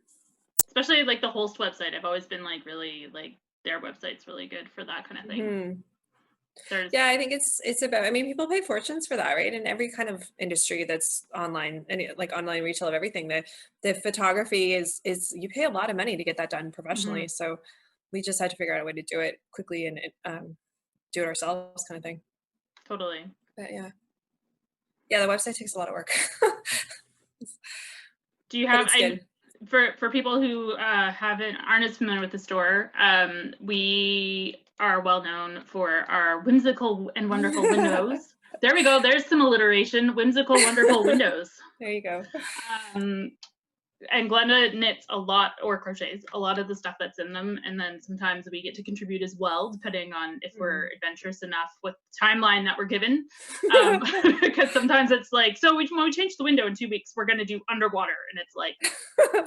Especially like the Holst website. I've always been like really like their website's really good for that kind of thing. Mm-hmm. Yeah, I think it's about, I mean, people pay fortunes for that, right? In every kind of industry that's online, and like online retail of everything, the photography is you pay a lot of money to get that done professionally. Mm-hmm. So we just had to figure out a way to do it quickly and do it ourselves kind of thing. Totally. But yeah, the website takes a lot of work. Do you have for people who aren't as familiar with the store? We are well known for our whimsical and wonderful windows. There we go. There's some alliteration. Whimsical, wonderful windows. There you go. And Glenda knits a lot, or crochets a lot of the stuff that's in them, and then sometimes we get to contribute as well, depending on if we're adventurous enough with the timeline that we're given. Because sometimes it's like, so when we change the window in 2 weeks, we're going to do underwater, and it's like,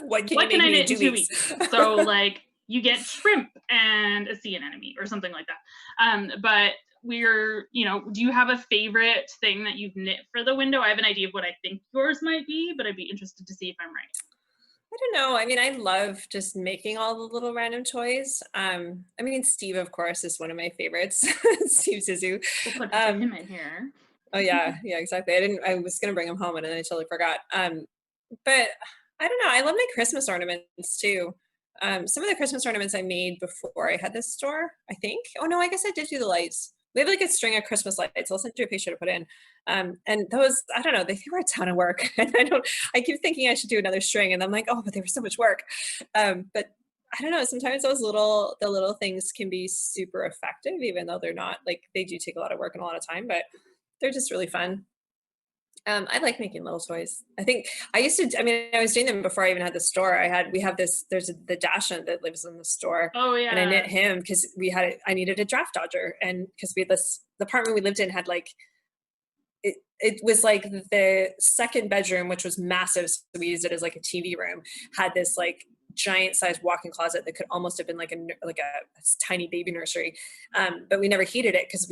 what can I knit in 2 weeks? So like you get shrimp and a sea anemone or something like that. But we're, do you have a favorite thing that you've knit for the window? I have an idea of what I think yours might be, but I'd be interested to see if I'm right. I don't know. I mean, I love just making all the little random toys. I mean, Steve, of course, is one of my favorites. Steve Zissou. We'll put him in here. Oh yeah, exactly. I was gonna bring him home and then I totally forgot. But I don't know. I love my Christmas ornaments too. Some of the Christmas ornaments I made before I had this store, I think. Oh no, I guess I did do the lights. We have like a string of Christmas lights. I'll send you a picture to put in. And those, I don't know, they were a ton of work. And I keep thinking I should do another string and I'm like, oh, but they were so much work. But I don't know, sometimes the little things can be super effective, even though they're not, like, they do take a lot of work and a lot of time, but they're just really fun. I like making little toys. I think I was doing them before I even had the store. There's the Dachshund that lives in the store. Oh yeah. And I knit him because I needed a draft dodger. And because the apartment we lived in had like, it was like the second bedroom, which was massive. So we used it as like a TV room, had this like giant sized walk-in closet that could almost have been like a tiny baby nursery. But we never heated it because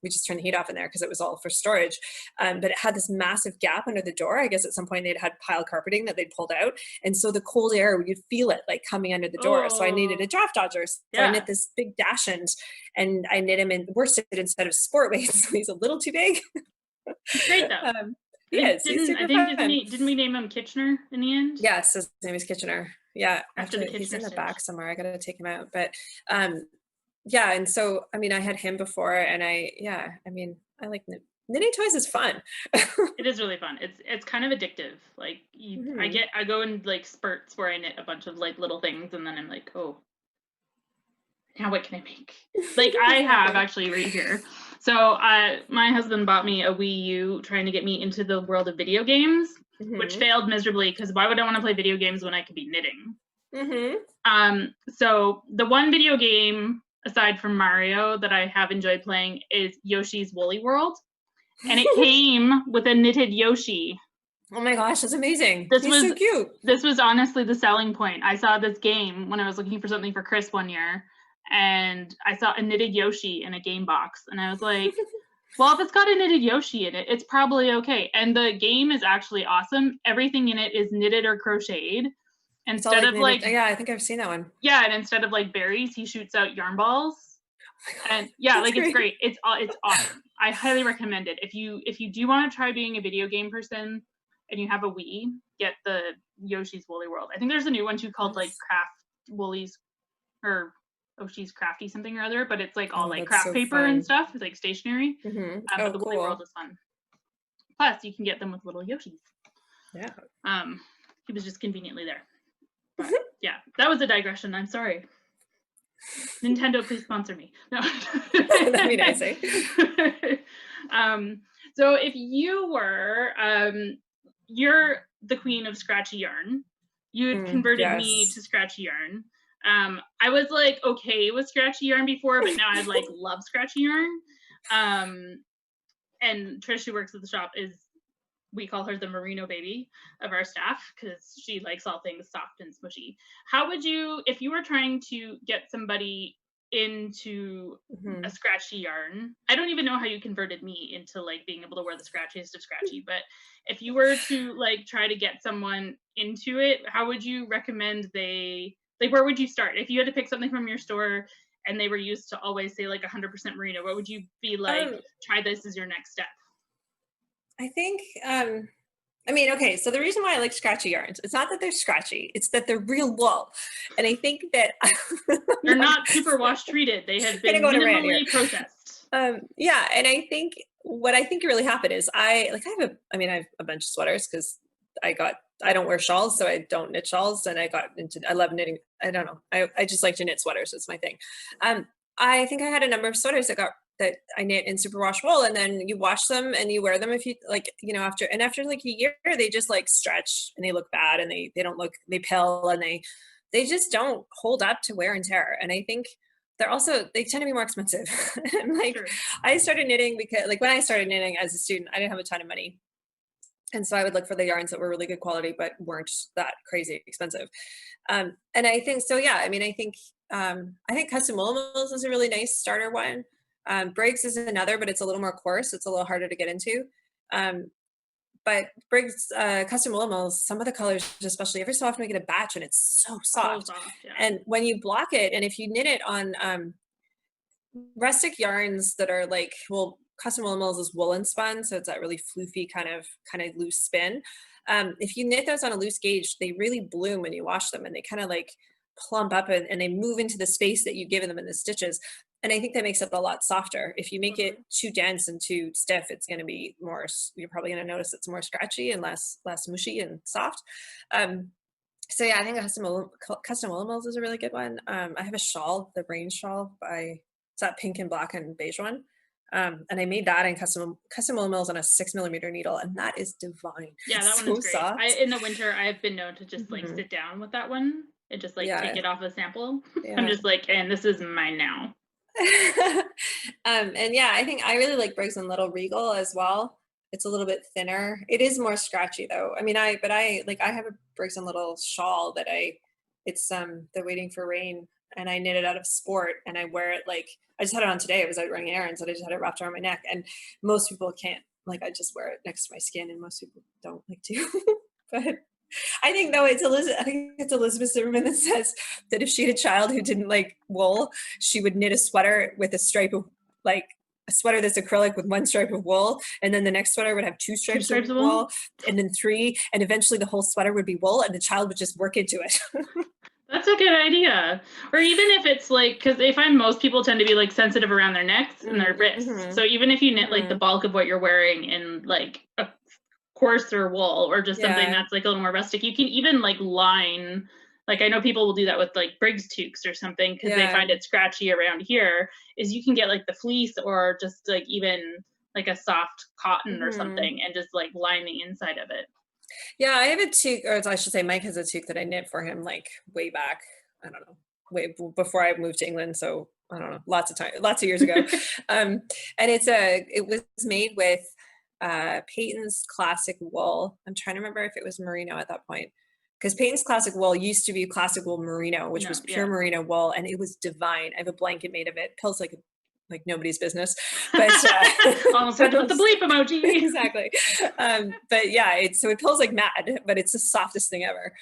we just turned the heat off in there because it was all for storage. But it had this massive gap under the door. I guess at some point they'd had pile carpeting that they'd pulled out. And so the cold air, you'd feel it like coming under the door. So I needed a draft dodger. So I knit this big Dachshund and I knit him in worsted instead of sport weight. So he's a little too big. Great though. Didn't we name him Kitchener in the end? Yes, his name is Kitchener. Yeah. He's in the back somewhere. I got to take him out. But yeah, and so I mean, I had him before, and I like knitting toys is fun. It is really fun. It's kind of addictive. Like I go in like spurts where I knit a bunch of like little things, and then I'm like, oh, now what can I make? Like I have actually right here. So my husband bought me a Wii U, trying to get me into the world of video games, which failed miserably because why would I want to play video games when I could be knitting? So the one video game, aside from Mario, that I have enjoyed playing is Yoshi's Woolly World. And it came with a knitted Yoshi. Oh my gosh, that's amazing. He's so cute. This was honestly the selling point. I saw this game when I was looking for something for Chris one year, and I saw a knitted Yoshi in a game box. And I was like, well, if it's got a knitted Yoshi in it, it's probably okay. And the game is actually awesome. Everything in it is knitted or crocheted. Instead of like, yeah, I think I've seen that one. Yeah, and instead of like berries, he shoots out yarn balls. And yeah, like it's great. It's awesome. I highly recommend it. If you do want to try being a video game person and you have a Wii, get the Yoshi's Woolly World. I think there's a new one too called like Craft Woolies or Yoshi's Crafty something or other, but it's like all like craft paper and stuff. It's like stationery. But the Woolly World is fun. Plus, you can get them with little Yoshis. Yeah. He was just conveniently there. But, yeah, that was a digression. I'm sorry. Nintendo, please sponsor me. No. That'd be nice, eh? So if you were, you're the queen of scratchy yarn. You had converted me to scratchy yarn. I was like okay with scratchy yarn before, but now I like love scratchy yarn. And Trish, who works at the shop, we call her the merino baby of our staff because she likes all things soft and smushy. How would you, if you were trying to get somebody into a scratchy yarn, I don't even know how you converted me into like being able to wear the scratchiest of scratchy, but if you were to like try to get someone into it, how would you recommend where would you start? If you had to pick something from your store and they were used to always say like 100% merino, what would you be like, try this as your next step? I think, okay, so the reason why I like scratchy yarns, it's not that they're scratchy, it's that they're real wool. And I think that they're not superwash treated. They have been minimally processed. Yeah, and I think what I think really happened is I have a bunch of sweaters because I don't wear shawls, so I don't knit shawls, and I love knitting. I don't know. I just like to knit sweaters. It's my thing. I think I had a number of sweaters that I knit in superwash wool, and then you wash them and you wear them if you like, after like a year, they just like stretch and they look bad and they pill and they just don't hold up to wear and tear. And I think they tend to be more expensive. And like, sure. I started knitting because like when I started knitting as a student, I didn't have a ton of money. And so I would look for the yarns that were really good quality, but weren't that crazy expensive. And I think, so yeah, I think custom wool mills is a really nice starter one. Briggs is another, but it's a little more coarse. It's a little harder to get into. But Briggs custom wool mills, some of the colors, especially every so often we get a batch and it's so soft. Yeah. And when you block it, and if you knit it on rustic yarns that are like, well, custom wool mills is woolen spun, so it's that really floofy kind of loose spin. If you knit those on a loose gauge, they really bloom when you wash them, and they kind of like plump up and they move into the space that you've given them in the stitches. And I think that makes it a lot softer. If you make it too dense and too stiff, it's going to be more, you're probably going to notice it's more scratchy and less mushy and soft. So yeah, I think custom wool mills is a really good one. I have a shawl, the Rain shawl it's that pink and black and beige one. And I made that in custom wool mills on a 6mm needle, and that is divine. Yeah, that one is great. Soft. In the winter, I've been known to just like sit down with that one and just like take it off a sample. Yeah. I'm just like, and this is mine now. And yeah, I think I really like Briggs and Little Regal as well. It's a little bit thinner. It is more scratchy though. I have a Briggs and Little shawl that it's the Waiting for Rain, and I knit it out of sport, and I wear it like, I just had it on today. I was out running errands and I just had it wrapped around my neck, and most people can't, like, I just wear it next to my skin and most people don't like to. But I think though it's Elizabeth Zimmerman that says that if she had a child who didn't like wool, she would knit a sweater with a stripe of, like, a sweater that's acrylic with one stripe of wool, and then the next sweater would have two stripes of wool, and then three, and eventually the whole sweater would be wool, and the child would just work into it. That's a good idea. Or even if it's like, because I find most people tend to be like sensitive around their necks and their wrists. So even if you knit like the bulk of what you're wearing in like a coarser wool or just something that's like a little more rustic, you can even like line, like I know people will do that with like Briggs toques or something because they find it scratchy around here, is you can get like the fleece or just like even like a soft cotton or something and just like line the inside of it. Yeah, I have a toque, or I should say Mike has a toque that I knit for him like way back, I don't know, way before I moved to England, so I don't know, lots of years ago. And it was made with Peyton's classic wool. I'm trying to remember if it was merino at that point, because Peyton's classic wool used to be classic wool merino, which was pure merino wool, and it was divine. I have a blanket made of it. Pills like nobody's business, but almost had to put the bleep emoji. Exactly. But yeah, it pills like mad, but it's the softest thing ever.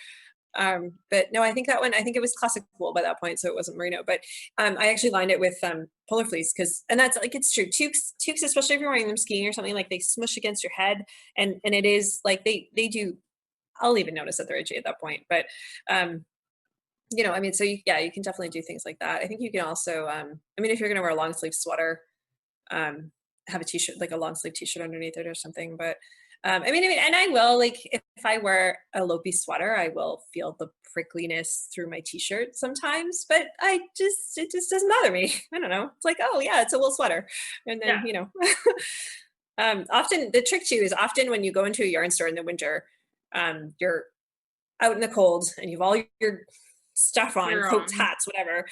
But no, I think it was classic wool by that point, so it wasn't merino. But I actually lined it with polar fleece and that's like, it's true. Toques, especially if you're wearing them skiing or something, like they smush against your head, and it is like they do. I'll even notice that they're itchy at that point, but so you can definitely do things like that. I think you can also, if you're going to wear a long sleeve sweater, have a t-shirt, like a long sleeve t-shirt underneath it or something. But, and I will, like, if I wear a lopey sweater, I will feel the prickliness through my t-shirt sometimes, but it just doesn't bother me. I don't know. It's like, oh yeah, it's a wool sweater. And then, often the trick too is often when you go into a yarn store in the winter, you're out in the cold and you've all your stuff on, coats, hats, whatever.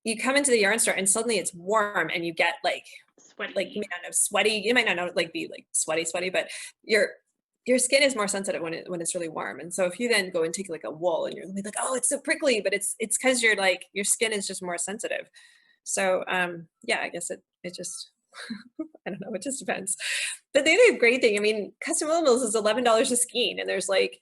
You come into the yarn store and suddenly it's warm and you get like Sweaty. Like you might not know sweaty, you might not know like be like sweaty, but your skin is more sensitive when it's really warm. And so if you then go and take like a wool and you're like, oh, it's so prickly, but it's because you're like your skin is just more sensitive. So yeah, I guess it just I don't know, it just depends. But the other great thing, I mean, custom wool mills is $11 a skein, and there's like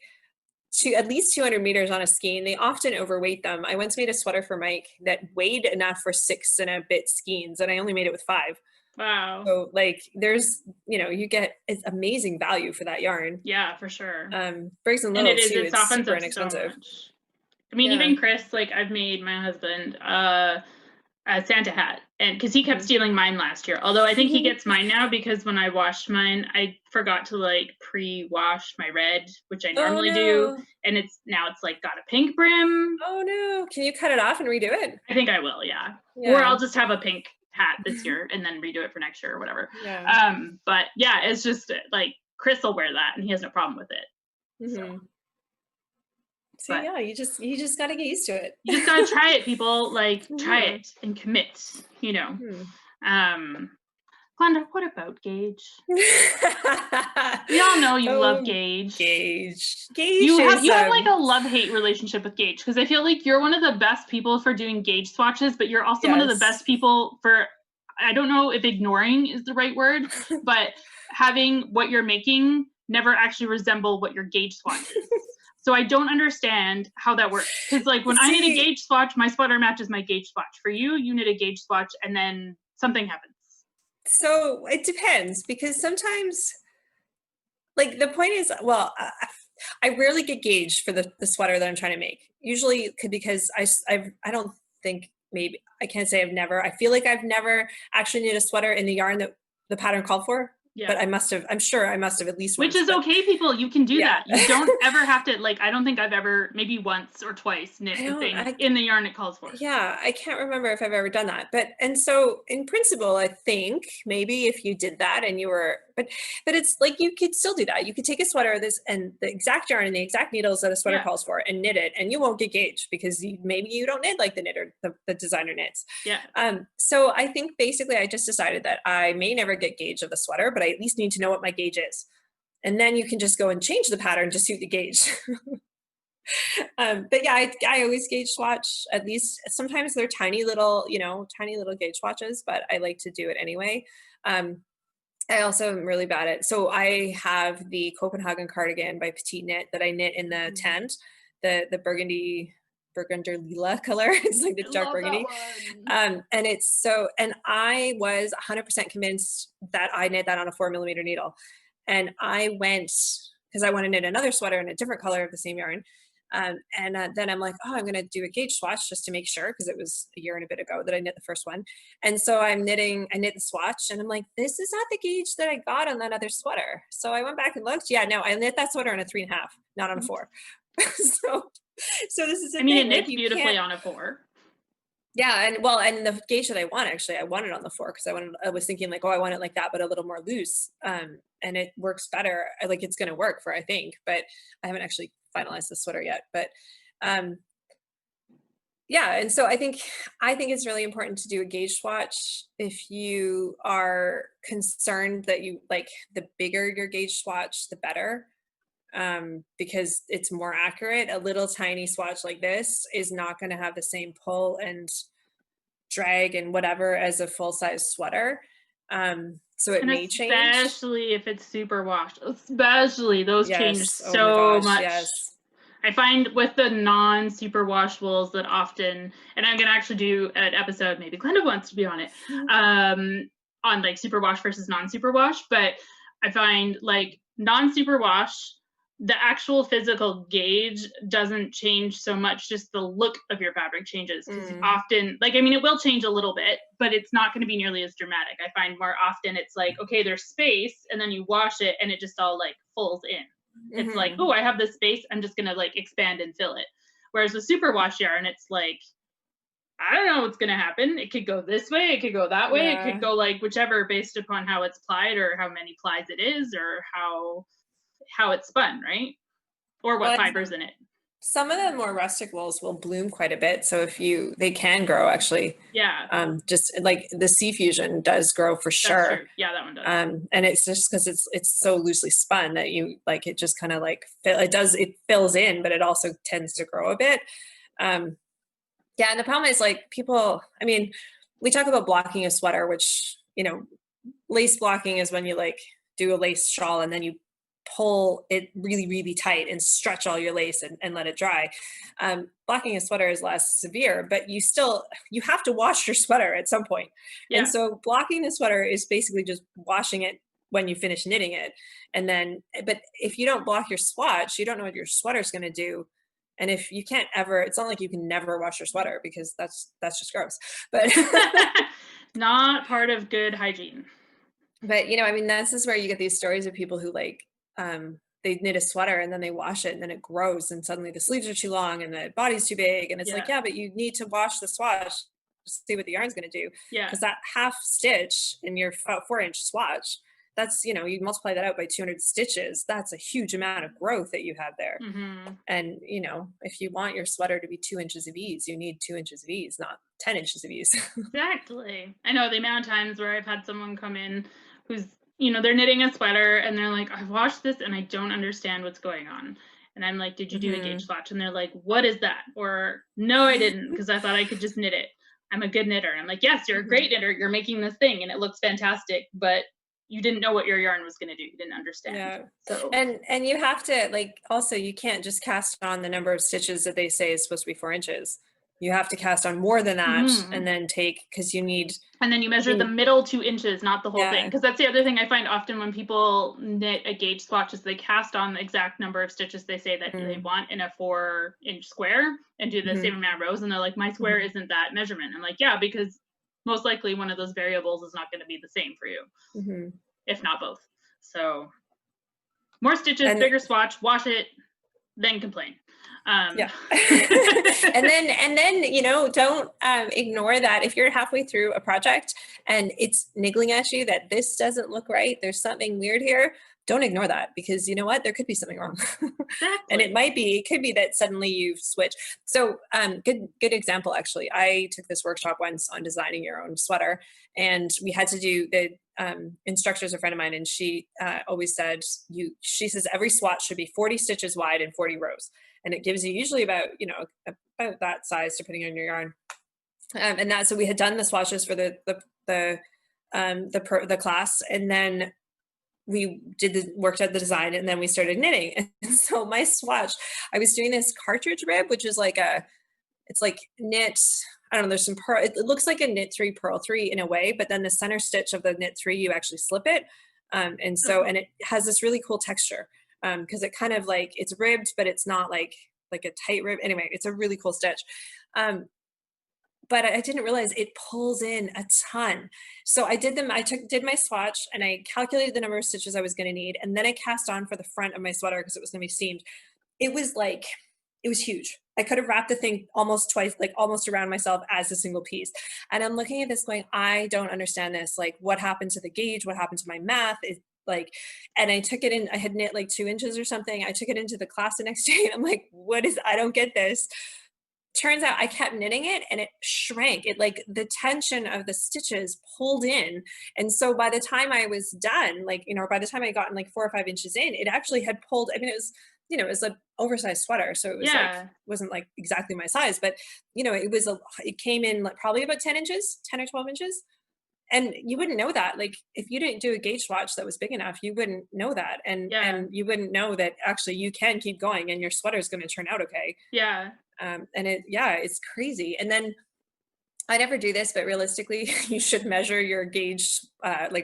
at least 200 meters on a skein. They often overweight them. I once made a sweater for Mike that weighed enough for 6 and a bit skeins, and I only made it with 5. Wow. So like there's, you get it's amazing value for that yarn. Yeah, for sure. Briggs and Little too, it softens super up inexpensive. so much. I mean, even Chris, like I've made my husband a Santa hat, and because he kept stealing mine last year, although I think he gets mine now because when I washed mine, I forgot to like pre-wash my red, which I normally do, and it's like got a pink brim. Oh no, can you cut it off and redo it? I think I will, yeah. Or I'll just have a pink hat this year and then redo it for next year or whatever. But yeah, it's just like Chris will wear that and he has no problem with it. So yeah, you just got to get used to it. You just got to try it, people. Like try it and commit, Glenda, what about Gauge? We all know you love Gauge. Gauge. You have like a love-hate relationship with Gauge, because I feel like you're one of the best people for doing Gauge swatches, but you're also one of the best people for, I don't know if ignoring is the right word, but having what you're making never actually resemble what your Gauge swatch is. So I don't understand how that works. Because like when I knit a Gauge swatch, my sweater matches my Gauge swatch. For you, you knit a Gauge swatch and then something happens. So it depends, because sometimes, like the point is, well, I rarely get Gauge for the sweater that I'm trying to make. Usually because I don't think, maybe, I can't say I've never, I feel like I've never actually knit a sweater in the yarn that the pattern called for. Yeah. But I'm sure I must have at least once. Which is okay, people. You can do that. You don't ever have to, like, I don't think I've ever, maybe once or twice, knit the thing in the yarn it calls for. Yeah, I can't remember if I've ever done that. And so in principle, I think maybe if you did that and you were, but it's like you could still do that. You could take a sweater and the exact yarn and the exact needles that a sweater calls for and knit it, and you won't get Gauge because maybe you don't knit like the knitter, the designer knits. Yeah. So I think basically I just decided that I may never get Gauge of the sweater, but I at least need to know what my Gauge is. And then you can just go and change the pattern to suit the Gauge. But yeah, I always Gauge swatch. At least sometimes they're tiny little Gauge swatches, but I like to do it anyway. I also am really bad at, so I have the Copenhagen cardigan by Petite Knit that I knit in the tent, the burgundy lila color. It's like the dark burgundy. And I was 100% convinced that I knit that on a 4mm needle. And I went, because I want to knit another sweater in a different color of the same yarn. Then I'm like, oh, I'm going to do a Gauge swatch just to make sure, because it was a year and a bit ago that I knit the first one. And so I knit the swatch and I'm like, this is not the Gauge that I got on that other sweater. So I went back and looked. Yeah, no, I knit that sweater on a 3.5, not on a 4. So this is it knits beautifully on a 4. Yeah, and the Gauge that I want, actually, I want it on the 4 because I was thinking like, oh, I want it like that, but a little more loose. And it works better. Like it's going to work I think, but I haven't actually finalized the sweater yet. But yeah, and so I think it's really important to do a Gauge swatch if you are concerned that you like the bigger your Gauge swatch, the better. Because it's more accurate. A little tiny swatch like this is not going to have the same pull and drag and whatever as a full-size sweater. So it may change. Especially if it's superwash. Especially those change so much. Yes. I find with the non-superwash wools that often, and I'm going to actually do an episode, maybe Glenda wants to be on it, on like superwash versus non-superwash, but I find like non-superwash, the actual physical Gauge doesn't change so much, just the look of your fabric changes. Because often, like, I mean, it will change a little bit, but it's not going to be nearly as dramatic. I find more often it's like, okay, there's space, and then you wash it, and it just all, like, fulls in. It's like, oh, I have this space, I'm just going to, like, expand and fill it. Whereas with superwash yarn, it's like, I don't know what's going to happen. It could go this way, it could go that way, it could go, like, whichever, based upon how it's plied or how many plies it is or how it's spun, right? Or what fiber's in it. Some of the more rustic wools will bloom quite a bit. So they can grow actually. Yeah, Just like the sea fusion does grow for that's sure. true. Yeah, that one does. And it's just because it's so loosely spun that it just kind of it fills in, but it also tends to grow a bit. Yeah, and the problem is like people, I mean, we talk about blocking a sweater, which, lace blocking is when you like do a lace shawl and then you pull it really, really tight and stretch all your lace and let it dry. Blocking a sweater is less severe, but you have to wash your sweater at some point. And Yeah. so blocking the sweater is basically just washing it when you finish knitting it. And then, but if you don't block your swatch, you don't know what your sweater's going to do. And if you can't ever, it's not like you can never wash your sweater because that's just gross. But Not part of good hygiene. but I mean, this is where you get these stories of people who they knit a sweater and then they wash it and then it grows and suddenly the sleeves are too long and the body's too big and it's like, Yeah. yeah, but you need to wash the swatch to see what the yarn's going to do. Yeah. Because that half stitch in your 4-inch swatch, that's, you multiply that out by 200 stitches, that's a huge amount of growth that you have there. Mm-hmm. And if you want your sweater to be 2 inches of ease, you need 2 inches of ease, not 10 inches of ease. Exactly. I know the amount of times where I've had someone come in who's, they're knitting a sweater and they're like, I've washed this and I don't understand what's going on. And I'm like, did you do a gauge swatch? And they're like, what is that? Or no, I didn't, because I thought I could just knit it. I'm a good knitter. I'm like, yes, you're a great knitter. You're making this thing and it looks fantastic, but you didn't know what your yarn was going to do. You didn't understand. Yeah. So and you have to also you can't just cast on the number of stitches that they say is supposed to be 4 inches. You have to cast on more than that and then because you need. And then you measure the middle 2 inches, not the whole thing. Yeah. Because that's the other thing I find often when people knit a gauge swatch is they cast on the exact number of stitches they say that they want in a 4-inch square and do the same amount of rows. And they're like, my square isn't that measurement. I'm like, yeah, because most likely one of those variables is not going to be the same for you, if not both. So more stitches, bigger swatch, wash it, then complain. Yeah. and then don't ignore that if you're halfway through a project and it's niggling at you that this doesn't look right, there's something weird here, don't ignore that, because you know what, there could be something wrong. Exactly. And it could be that suddenly you've switched. So good example, actually. I took this workshop once on designing your own sweater, and we had to do the instructor's a friend of mine, and she always said she says every swatch should be 40 stitches wide and 40 rows, and it gives you usually about that size depending on your yarn. And so we had done the swatches for the class, and then we worked out the design, and then we started knitting. And so my swatch, I was doing this cartridge rib, which is it's like knit, I don't know, there's some pearl, it looks like a knit 3 purl 3 in a way, but then the center stitch of the knit 3 you actually slip it, and it has this really cool texture, because it kind of it's ribbed, but it's not like a tight rib. Anyway, it's a really cool stitch. But I didn't realize it pulls in a ton. So I did my swatch and I calculated the number of stitches I was going to need. And then I cast on for the front of my sweater because it was going to be seamed. It was huge. I could have wrapped the thing almost twice, almost around myself as a single piece. And I'm looking at this going, I don't understand this. What happened to the gauge? What happened to my math? And I took it in, I had knit 2 inches or something. I took it into the class the next day and I'm like, I don't get this. Turns out I kept knitting it and it shrank. The tension of the stitches pulled in. And so by the time I was done, by the time I gotten 4 or 5 inches in, it actually had pulled. I mean, it was an oversized sweater. So it was wasn't exactly my size, but it came in probably about 10 or 12 inches. And you wouldn't know that. If you didn't do a gauge swatch that was big enough, you wouldn't know that. And you wouldn't know that actually you can keep going and your sweater is going to turn out okay. Yeah. And it's crazy. And then I never do this, but realistically, you should measure your gauge,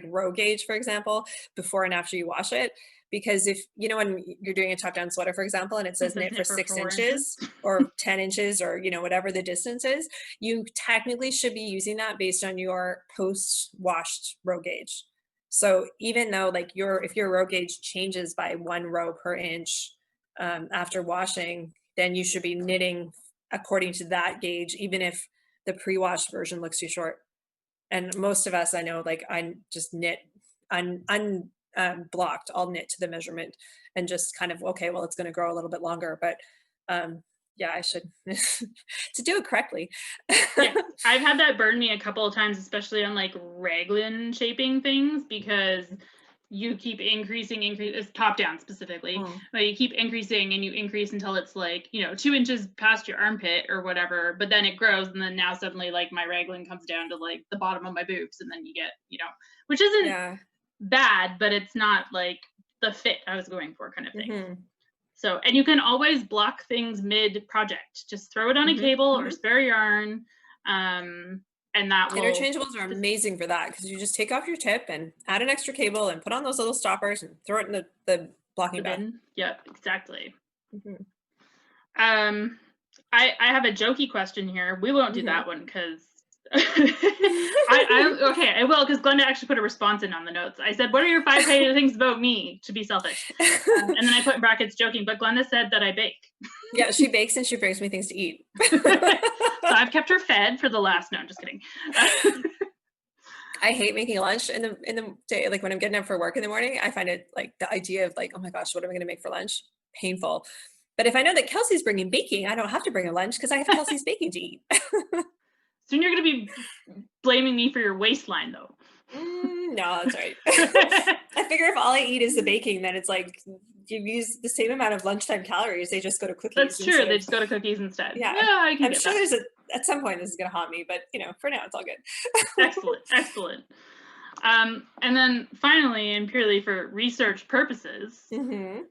row gauge, for example, before and after you wash it. Because if, when you're doing a top-down sweater, for example, and it says knit for 6 inches or 10 inches or, whatever the distance is, you technically should be using that based on your post-washed row gauge. So even though if your row gauge changes by 1 row per inch after washing, then you should be knitting according to that gauge, even if the pre-washed version looks too short. And most of us, I know, I just knit blocked. I'll knit to the measurement and just kind of, okay, well, it's going to grow a little bit longer. But Yeah, I should to do it correctly. Yes, I've had that burn me a couple of times, especially on like raglan shaping things, because you keep it's top down specifically, Mm. but you keep increasing and you increase until it's like, 2 inches past your armpit or whatever, but then it grows, and then now suddenly like my raglan comes down to like the bottom of my boobs, and then you get, which isn't Yeah. bad, but it's not like the fit I was going for kind of thing. Mm-hmm. So, and you can always block things mid project. Just throw it on a Mm-hmm. cable or Mm-hmm. spare yarn. And that will Interchangeables are amazing for that, because you just take off your tip and add an extra cable and put on those little stoppers and throw it in the blocking bath. bin. Yep, exactly. Mm-hmm. I have a jokey question here. We won't do Mm-hmm. that one because I will, because Glenda actually put a response in on the notes. I said, what are your 5 favorite things about me, to be selfish? And then I put in brackets joking, but Glenda said that I bake. Yeah, she bakes and she brings me things to eat. So I've kept her fed for the last, no, I'm just kidding. I hate making lunch in the day. Like when I'm getting up for work in the morning, I find it like the idea of like, oh my gosh, what am I going to make for lunch? Painful. But if I know that Kelsey's bringing baking, I don't have to bring a lunch because I have Kelsey's baking to eat. Soon you're going to be blaming me for your waistline, though. No, that's right. I figure if all I eat is the baking, then it's like you use the same amount of lunchtime calories. They just go to cookies. That's true. They just go to cookies instead. Yeah, I can I'm get sure that. there's at some point this is going to haunt me, but for now it's all good. Excellent. And then finally, and purely for research purposes, Mm-hmm.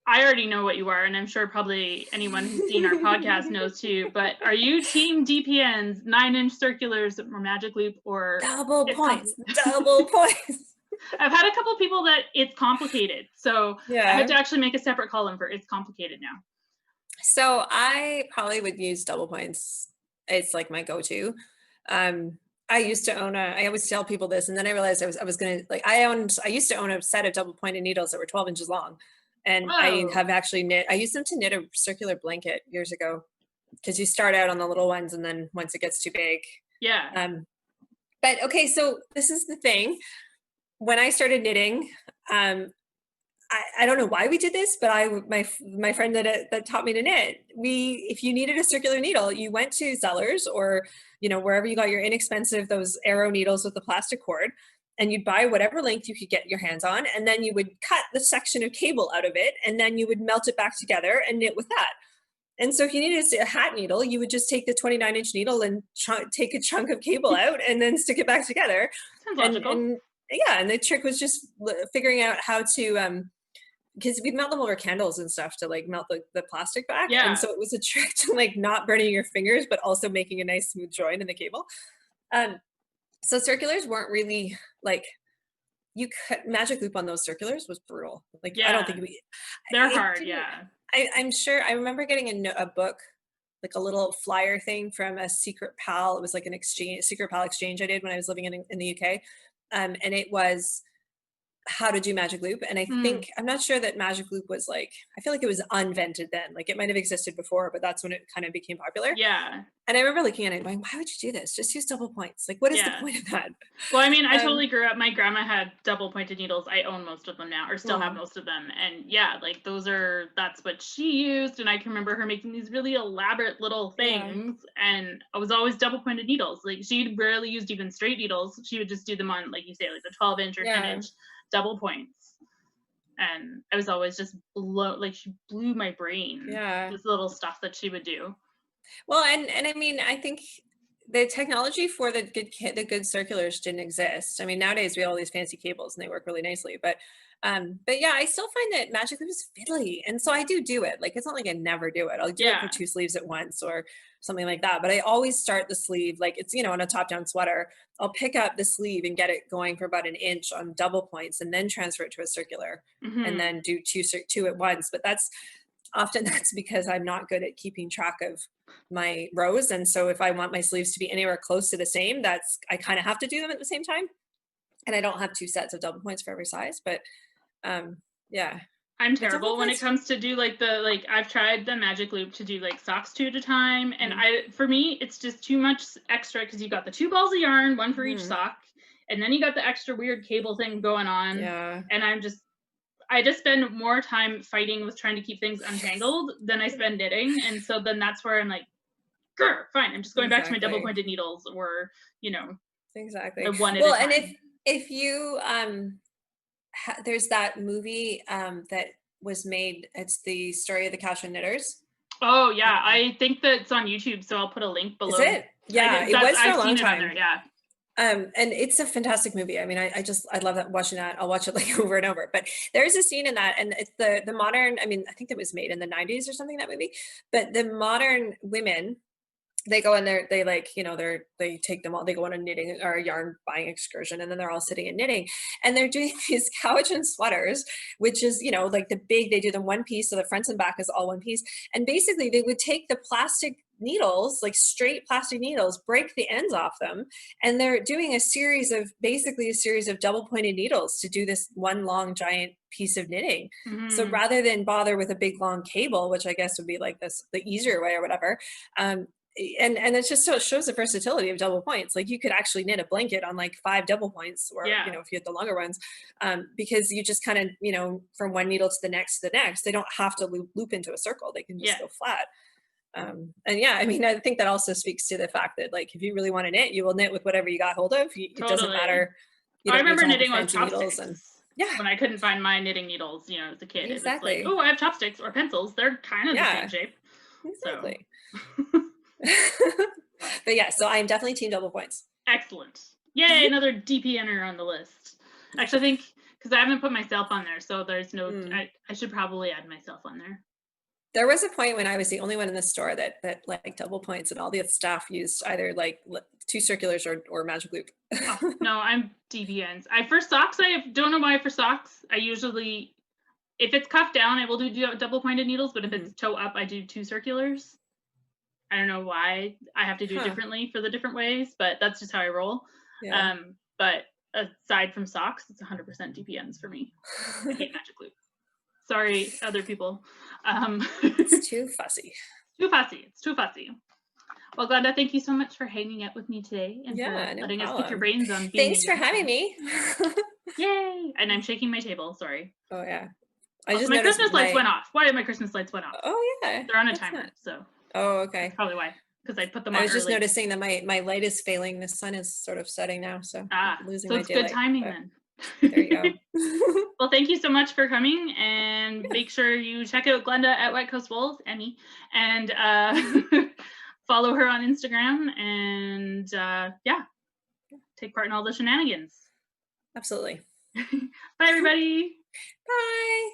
I already know what you are, and I'm sure probably anyone who's seen our podcast knows too, but are you team DPNs, 9-inch circulars or magic loop, or double points? I've had a couple of people that it's complicated, so yeah. I had to actually make a separate column for it's complicated now. So I probably would use double points. It's like my go-to. I used to own I always tell people this, and then I realized I was going to like, I used to own a set of double pointed needles that were 12 inches long. And Whoa. I have actually I used them to knit a circular blanket years ago, because you start out on the little ones and then once it gets too big. Yeah. But okay, so this is the thing. When I started knitting, I don't know why we did this, but my friend that taught me to knit, if you needed a circular needle, you went to Zellers or wherever you got your inexpensive those arrow needles with the plastic cord, and you'd buy whatever length you could get your hands on, and then you would cut the section of cable out of it, and then you would melt it back together and knit with that. And so if you needed a hat needle, you would just take the 29-inch needle and take a chunk of cable out and then stick it back together. Sounds logical. And the trick was just figuring out how to because we'd melt them over candles and stuff to like melt the plastic back. Yeah. And so it was a trick to like not burning your fingers, but also making a nice smooth join in the cable. So circulars weren't really like, you could magic loop on those circulars was brutal. Like, I don't think they're hard. Yeah. I'm sure I remember getting a book, like a little flyer thing from a Secret Pal. It was like Secret Pal exchange I did when I was living in the UK. And it was how to do magic loop. And I think, I'm not sure that magic loop was like, I feel like it was invented then. Like it might have existed before, but that's when it kind of became popular. Yeah. And I remember looking at it going, why would you do this? Just use double points. Like, what is the point of that? Well, I mean, I totally grew up. My grandma had double pointed needles. I own most of them now, or still have most of them. And yeah, like that's what she used. And I can remember her making these really elaborate little things. Yeah. And it was always double pointed needles. Like she rarely used even straight needles. She would just do them on, like you say, like the 12-inch or 10-inch double points. And I was always just she blew my brain. Yeah. This little stuff that she would do. Well, and I mean, I think the technology for the good circulars didn't exist. I mean, nowadays we have all these fancy cables and they work really nicely, but yeah, I still find that magic loop is fiddly. And so I do it. Like, it's not like I never do it. I'll do it for 2 sleeves at once or something like that. But I always start the sleeve, like it's, on a top down sweater, I'll pick up the sleeve and get it going for about 1 inch on double points and then transfer it to a circular and then do two at once. But that's because I'm not good at keeping track of my rows. And so if I want my sleeves to be anywhere close to the same, I kind of have to do them at the same time. And I don't have 2 sets of double points for every size, but yeah. I'm terrible when it comes to do I've tried the magic loop to do like socks 2 at a time. And for me, it's just too much extra because you got the 2 balls of yarn, 1 for each sock. And then you got the extra weird cable thing going on. Yeah. And I just spend more time fighting with trying to keep things untangled than I spend knitting. And so then that's where I'm like, grr, fine, I'm just going back to my double pointed needles, or, you know, Exactly. one at Well, a time. and if you there's that movie that was made, it's the story of the Cowshed Knitters. Oh yeah, I think that it's on YouTube, so I'll put a link below. Is it? Yeah, it was for a long time. Yeah. And it's a fantastic movie. I mean, I love that, watching that. I'll watch it like over and over. But there's a scene in that, and it's the modern. I mean, I think it was made in the 90s or something, that movie. But the modern women, they go in there, they like, they take them all, they go on a knitting or a yarn buying excursion, and then they're all sitting and knitting, and they're doing these cowichan sweaters, which is, like they do them one piece, so the front and back is all one piece. And basically they would take the plastic needles, like straight plastic needles, break the ends off them, and they're doing a series of double pointed needles to do this one long giant piece of knitting. So rather than bother with a big long cable, which I guess would be like the easier way or whatever, and it's just, so it shows the versatility of double points. Like you could actually knit a blanket on like 5 double points, or if you had the longer ones, because you just kind of, from one needle to the next, they don't have to loop into a circle. They can just go flat. And yeah, I mean, I think that also speaks to the fact that, like, if you really want to knit, you will knit with whatever you got hold of. It doesn't matter. I remember knitting with chopsticks. And when I couldn't find my knitting needles, as a kid, exactly. It was like, oh, I have chopsticks or pencils. They're kind of the same shape. Exactly. So. But yeah, so I am definitely team double points. Excellent. Yay, another DPNer on the list. Actually, I think, because I haven't put myself on there, so there's no, I should probably add myself on there. There was a point when I was the only one in the store that like double points, and all the staff used either like 2 circulars or magic loop. Oh, no, I'm DPNs. For socks, I don't know why. For socks, I usually, if it's cuffed down, I will do double pointed needles, but if it's toe up, I do 2 circulars. I don't know why I have to do differently for the different ways, but that's just how I roll. Yeah. But aside from socks, it's 100% DPNs for me. I hate magic loop. Sorry, other people. It's too fussy. It's too fussy. Well, Glenda, thank you so much for hanging out with me today and for letting us pick your brains on being. Thanks for having me. Yay! And I'm shaking my table. Sorry. Oh yeah. I just my Christmas lights went off. Why did my Christmas lights went off? Oh yeah. They're on a timer, so. Oh, okay. That's probably why, because I put them on. I was just noticing that my light is failing. The sun is sort of setting now, so I'm losing my daylight. So it's good timing then. There you go. Well, thank you so much for coming, and make sure you check out Glenda at wetcoastwools, Emmy, and follow her on Instagram, and take part in all the shenanigans. Absolutely. Bye, everybody. Bye.